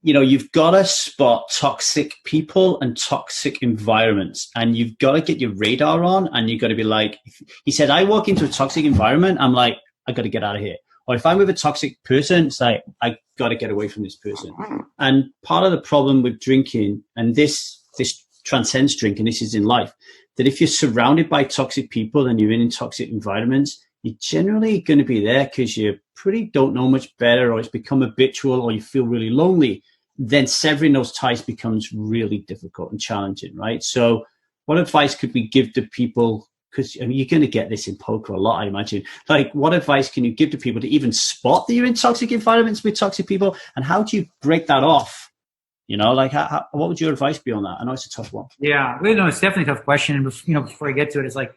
you know, you've got to spot toxic people and toxic environments, and you've got to get your radar on, and you've got to be like, he said, I walk into a toxic environment, I'm like, I got to get out of here. Or if I'm with a toxic person, it's like, I got to get away from this person. And part of the problem with drinking, and this transcends drinking, this is in life, that if you're surrounded by toxic people and you're in toxic environments, you're generally going to be there because you don't know much better, or it's become habitual, or you feel really lonely. Then severing those ties becomes really difficult and challenging, right? So what advice could we give to people? Because I mean, you're going to get this in poker a lot, I imagine. Like, what advice can you give to people to even spot that you're in toxic environments with toxic people? And how do you break that off? You know, like, what would your advice be on that? I know it's a tough one. Yeah, no, it's definitely a tough question. And, you know, before I get to it, it's like,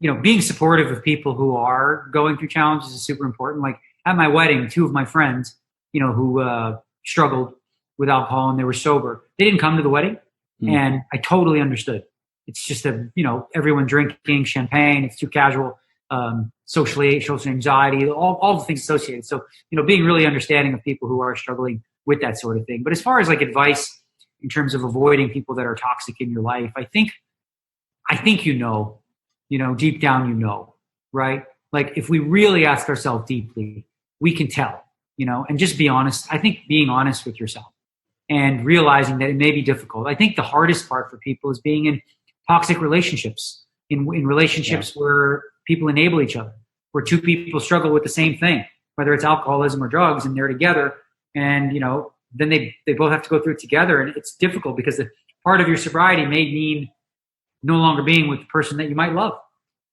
you know, being supportive of people who are going through challenges is super important. Like at my wedding, 2 of my friends, you know, who struggled with alcohol and they were sober, they didn't come to the wedding. And I totally understood. It's just everyone drinking champagne. It's too casual, social anxiety, all the things associated. So, you know, being really understanding of people who are struggling with that sort of thing. But as far as like advice in terms of avoiding people that are toxic in your life, I think deep down, you know, right? Like if we really ask ourselves deeply, we can tell, you know, and just be honest. I think being honest with yourself and realizing that it may be difficult. I think the hardest part for people is being in toxic relationships, in relationships where people enable each other, where 2 people struggle with the same thing, whether it's alcoholism or drugs, and they're together, and, you know, then they both have to go through it together. And it's difficult because the part of your sobriety may mean no longer being with the person that you might love.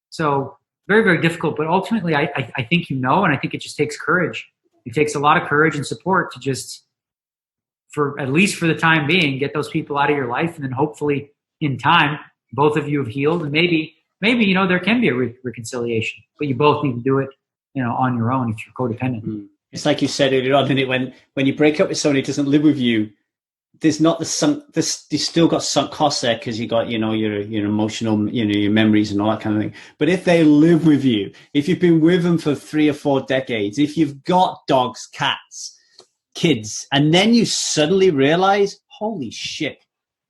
So very, very difficult. But ultimately, I think, you know, and I think it just takes courage. It takes a lot of courage and support to just, at least for the time being, get those people out of your life. And then hopefully in time, both of you have healed, and maybe, you know, there can be a reconciliation, but you both need to do it, you know, on your own if you're codependent. It's like you said earlier on, isn't it? When you break up with somebody who doesn't live with you, there's not you still got sunk costs there because you got, you know, your emotional, you know, your memories and all that kind of thing. But if they live with you, if you've been with them for 3 or 4 decades, if you've got dogs, cats, kids, and then you suddenly realize, holy shit,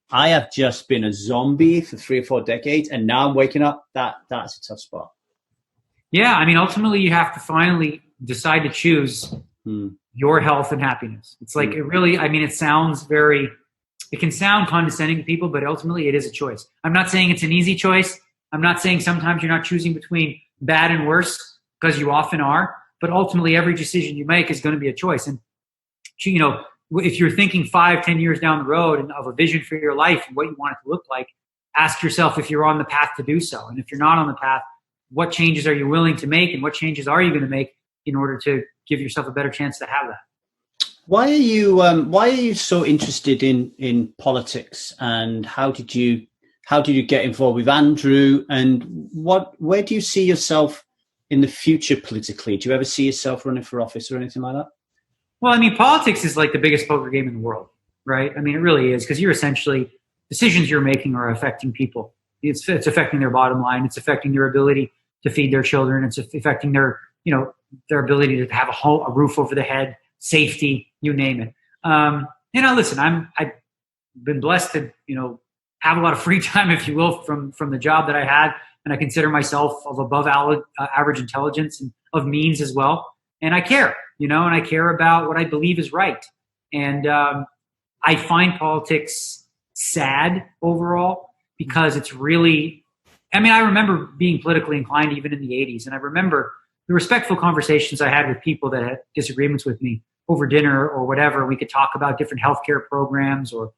I have just been a zombie for 3 or 4 decades, and now I'm waking up. That's a tough spot. Yeah, I mean, ultimately, you have to finally decide to choose your health and happiness. It's like, it really, I mean, it can sound condescending to people, but ultimately it is a choice. I'm not saying it's an easy choice. I'm not saying sometimes you're not choosing between bad and worse, because you often are, but ultimately every decision you make is going to be a choice. And, you know, if you're thinking 5-10 years down the road and of a vision for your life and what you want it to look like, ask yourself if you're on the path to do so. And if you're not on the path, what changes are you willing to make, and what changes are you going to make in order to give yourself a better chance to have that? Why are you so interested in politics, and how did you get involved with Andrew, and where do you see yourself in the future politically? Do you ever see yourself running for office or anything like that? Well, I mean, politics is like the biggest poker game in the world, right? I mean, it really is, because you're essentially, decisions you're making are affecting people. It's affecting their bottom line. It's affecting their ability to feed their children. It's affecting their ability to have a roof over the head, safety, you name it. Listen, I've been blessed to, have a lot of free time, if you will, from the job that I had. And I consider myself of above average intelligence and of means as well. And I care, and I care about what I believe is right. And I find politics sad overall, because it's really, I remember being politically inclined even in the 80s. And I remember the respectful conversations I had with people that had disagreements with me over dinner or whatever. We could talk about different healthcare programs or,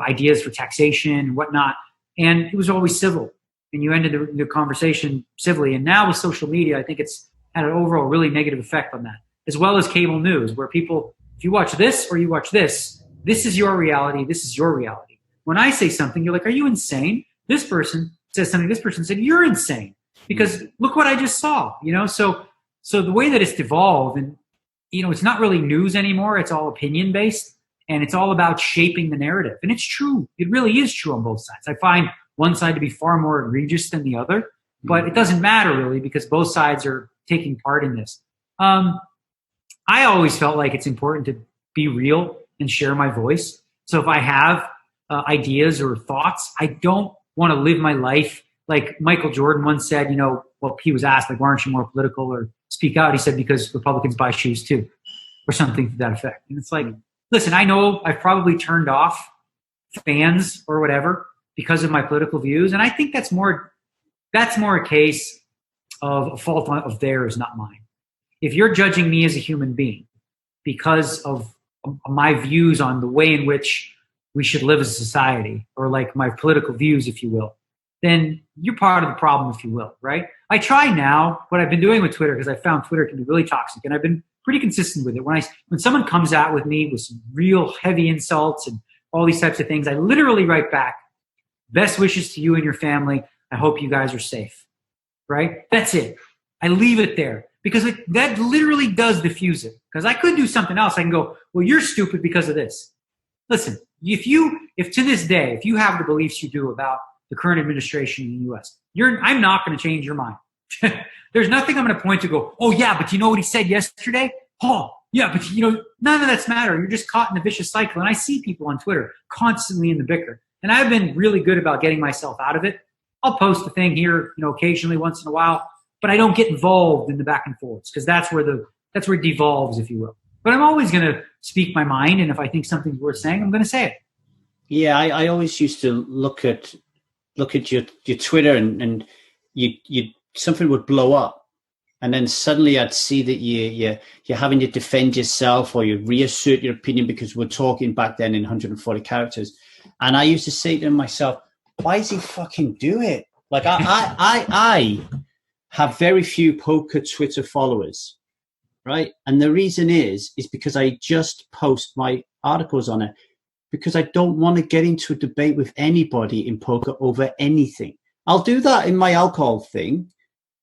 ideas for taxation and whatnot. And it was always civil. And you ended the conversation civilly. And now with social media, I think it's had an overall really negative effect on that, as well as cable news, where people, if you watch this or you watch this, this is your reality. This is your reality. When I say something, you're like, are you insane? This person says something. This person said, you're insane, because look what I just saw, So the way that it's devolved, and, it's not really news anymore. It's all opinion based, and it's all about shaping the narrative. And it's true. It really is true on both sides. I find one side to be far more egregious than the other, but it doesn't matter really, because both sides are taking part in this. I always felt like it's important to be real and share my voice. So if I have ideas or thoughts, I don't want to live my life like Michael Jordan once said, he was asked, like, why aren't you more political or speak out? He said, because Republicans buy shoes too, or something to that effect. And it's like, listen, I know I've probably turned off fans or whatever because of my political views. And I think that's more a case of a fault of theirs, not mine. If you're judging me as a human being because of my views on the way in which we should live as a society, or like my political views, if you will, then you're part of the problem, if you will, right? I try now what I've been doing with Twitter, because I found Twitter can be really toxic, and I've been pretty consistent with it. When someone comes out with me with some real heavy insults and all these types of things, I literally write back, best wishes to you and your family. I hope you guys are safe, right? That's it. I leave it there, because that literally does diffuse it. Because I could do something else. I can go, well, you're stupid because of this. Listen, if to this day, if you have the beliefs you do about the current administration in the U.S., I'm not going to change your mind. There's nothing I'm going to point to go, oh yeah, but you know what he said yesterday? Oh yeah, but none of that's matter. You're just caught in a vicious cycle. And I see people on Twitter constantly in the bicker. And I've been really good about getting myself out of it. I'll post a thing here, occasionally once in a while, but I don't get involved in the back and forths, because that's where it devolves, if you will. But I'm always going to speak my mind, and if I think something's worth saying, I'm going to say it. Yeah, I always used to look at your Twitter, and you something would blow up, and then suddenly I'd see that you're having to defend yourself, or you reassert your opinion, because we're talking back then in 140 characters. And I used to say to myself, why does he fucking do it? Like I have very few poker Twitter followers, right? And the reason is because I just post my articles on it, because I don't want to get into a debate with anybody in poker over anything. I'll do that in my alcohol thing,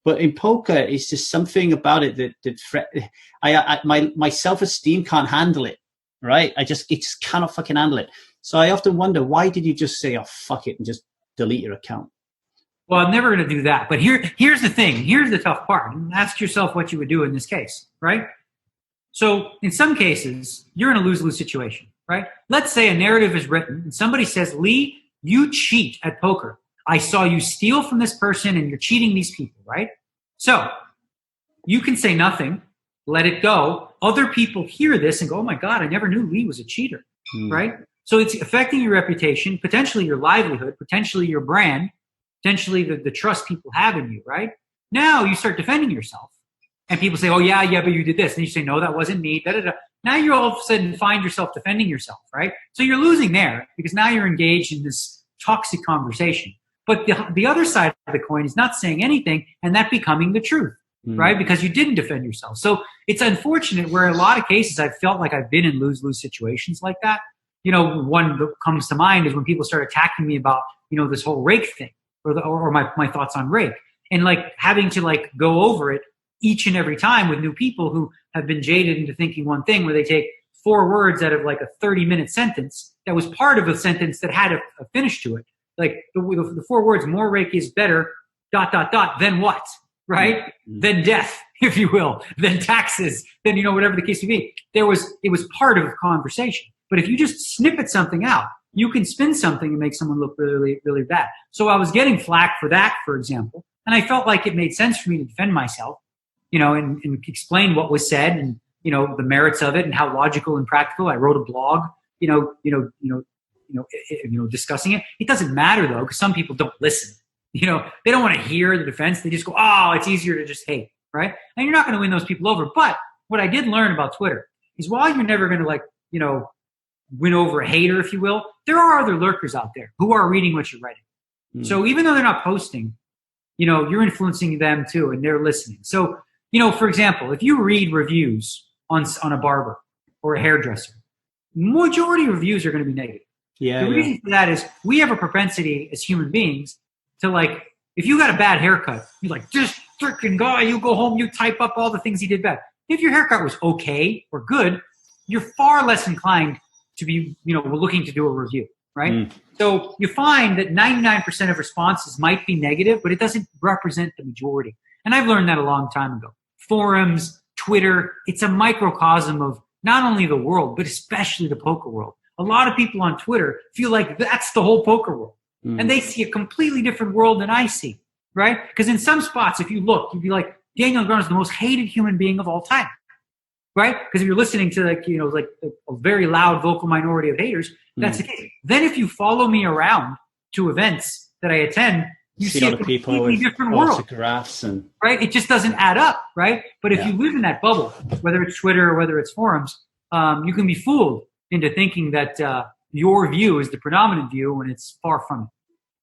but in poker, it's just something about it my self-esteem can't handle it, right? It just cannot fucking handle it. So I often wonder, why did you just say, oh, fuck it, and just delete your account? Well, I'm never going to do that. But here's the thing. Here's the tough part. Ask yourself what you would do in this case, right? So in some cases, you're in a lose-lose situation, right? Let's say a narrative is written and somebody says, Lee, you cheat at poker. I saw you steal from this person and you're cheating these people, right? So you can say nothing, let it go. Other people hear this and go, oh my God, I never knew Lee was a cheater, right? So it's affecting your reputation, potentially your livelihood, potentially your brand, potentially the trust people have in you, right? Now you start defending yourself. And people say, oh, yeah, but you did this. And you say, no, that wasn't me. Da, da, da. Now you all of a sudden find yourself defending yourself, right? So you're losing there because now you're engaged in this toxic conversation. But the other side of the coin is not saying anything and that becoming the truth, right? Because you didn't defend yourself. So it's unfortunate where in a lot of cases I've felt like I've been in lose-lose situations like that. One that comes to mind is when people start attacking me about, this whole rake thing or my thoughts on rake, and like having to like go over it each and every time with new people who have been jaded into thinking one thing, where they take 4 words out of like a 30-minute sentence that was part of a sentence that had a finish to it. Like the 4 words, more rake is better, ... then what, right? Then death, if you will, then taxes, then, whatever the case may be. It was part of a conversation. But if you just snippet something out, you can spin something and make someone look really, really bad. So I was getting flack for that, for example, and I felt like it made sense for me to defend myself, and explain what was said and, the merits of it and how logical and practical. I wrote a blog, discussing it. It doesn't matter though, because some people don't listen. They don't want to hear the defense. They just go, oh, it's easier to just hate, right? And you're not going to win those people over. But what I did learn about Twitter is while you're never going to win over a hater, if you will, there are other lurkers out there who are reading what you're writing. So even though they're not posting, you're influencing them too, and they're listening. So, for example, if you read reviews on a barber or a hairdresser, majority of reviews are going to be negative. The reason for that is we have a propensity as human beings to like, if you got a bad haircut, you're like, this freaking guy, you go home, you type up all the things he did bad. If your haircut was okay or good, you're far less inclined to be, looking to do a review, right? So you find that 99% of responses might be negative, but it doesn't represent the majority. And I've learned that a long time ago. Forums, Twitter, it's a microcosm of not only the world, but especially the poker world. A lot of people on Twitter feel like that's the whole poker world. And they see a completely different world than I see, right? Because in some spots, if you look, you'd be like, Daniel Negreanu is the most hated human being of all time. Right? Because if you're listening to a very loud vocal minority of haters, that's the case. Then if you follow me around to events that I attend, you see a completely different world. And right? It just doesn't add up, right? But if you live in that bubble, whether it's Twitter or whether it's forums, you can be fooled into thinking that your view is the predominant view when it's far from it.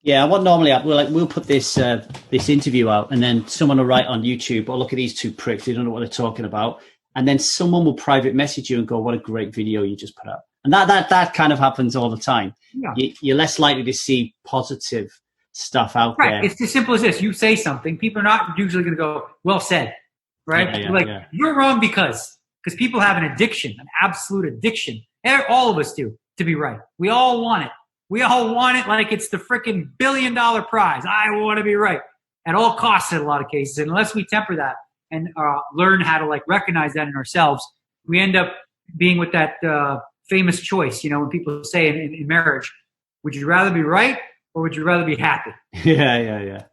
Yeah, what normally we'll put this interview out, and then someone will write on YouTube, "Oh, look at these 2 pricks. They don't know what they're talking about." And then someone will private message you and go, "What a great video you just put out." And that kind of happens all the time. Yeah. You're less likely to see positive stuff out there. Right. It's as simple as this. You say something, people are not usually going to go, "Well said." Right? You're wrong because people have an addiction, an absolute addiction. All of us do, to be right. We all want it. We all want it like it's the freaking $1 billion prize. I want to be right at all costs in a lot of cases. And unless we temper that and learn how to recognize that in ourselves, we end up being with that famous choice. When people say in marriage, would you rather be right or would you rather be happy? Yeah.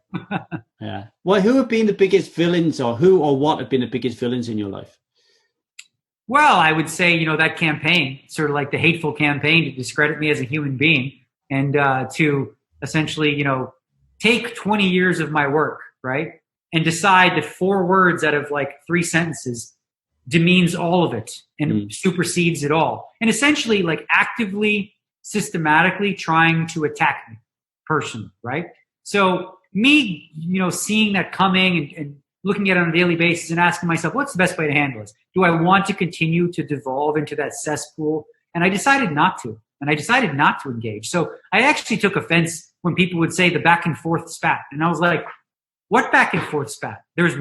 Well, who have been the biggest villains, or who or what have been the biggest villains in your life? Well, I would say, that campaign, sort of like the hateful campaign to discredit me as a human being and to essentially, take 20 years of my work, right? And decide that 4 words out of 3 sentences demeans all of it and supersedes it all. And essentially actively, systematically trying to attack me personally, right? So me, seeing that coming and looking at it on a daily basis and asking myself, what's the best way to handle this? Do I want to continue to devolve into that cesspool? And I decided not to. And I decided not to engage. So I actually took offense when people would say the back and forth spat. And I was like, what back and forth spat? There's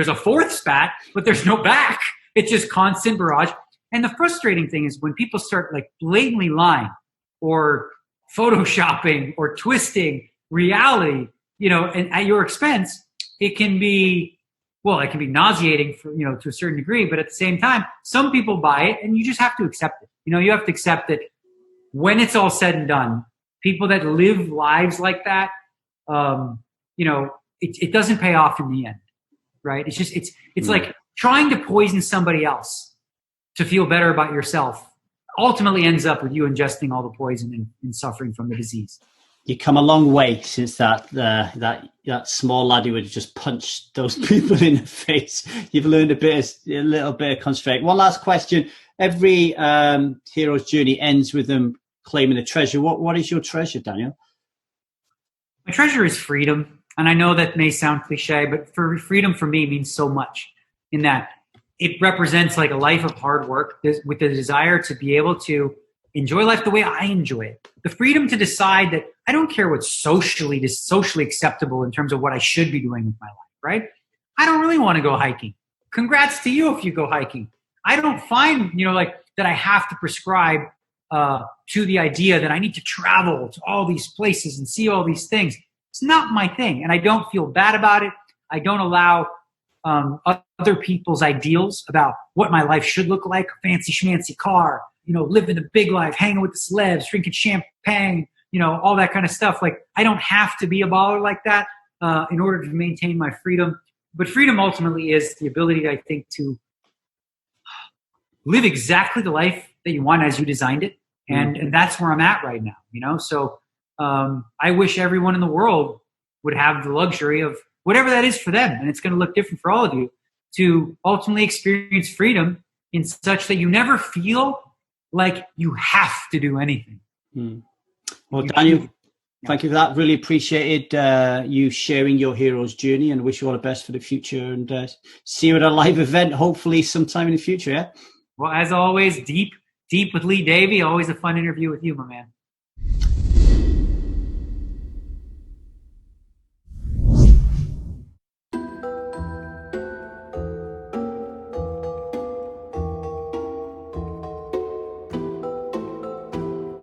a fourth spat, but there's no back. It's just constant barrage. And the frustrating thing is when people start blatantly lying or photoshopping or twisting reality, and at your expense, it can be nauseating to a certain degree, but at the same time, some people buy it and you just have to accept it. You have to accept that when it's all said and done, people that live lives like that, it doesn't pay off in the end, right? It's like trying to poison somebody else to feel better about yourself ultimately ends up with you ingesting all the poison and suffering from the disease. You come a long way since that small lad who would just punch those people in the face. You've learned a little bit of constraint. One last question. Every hero's journey ends with them claiming a treasure. What is your treasure, Daniel? My treasure is freedom. And I know that may sound cliche, but freedom for me means so much in that it represents like a life of hard work with the desire to be able to enjoy life the way I enjoy it. The freedom to decide that I don't care what's socially acceptable in terms of what I should be doing with my life, right? I don't really want to go hiking. Congrats to you if you go hiking. I don't find, that I have to prescribe to the idea that I need to travel to all these places and see all these things. It's not my thing, and I don't feel bad about it. I don't allow other people's ideals about what my life should look like, a fancy schmancy car, living the big life, hanging with the celebs, drinking champagne, all that kind of stuff. Like, I don't have to be a baller like that in order to maintain my freedom. But freedom ultimately is the ability, I think, to live exactly the life that you want as you designed it. And that's where I'm at right now, So I wish everyone in the world would have the luxury of whatever that is for them. And it's going to look different for all of you, to ultimately experience freedom in such that you never feel like you have to do anything. Well, Daniel, thank you for that. Really appreciated you sharing your hero's journey, and wish you all the best for the future, and see you at a live event, hopefully sometime in the future. Yeah. Well, as always, deep with Lee Davey. Always a fun interview with you, my man.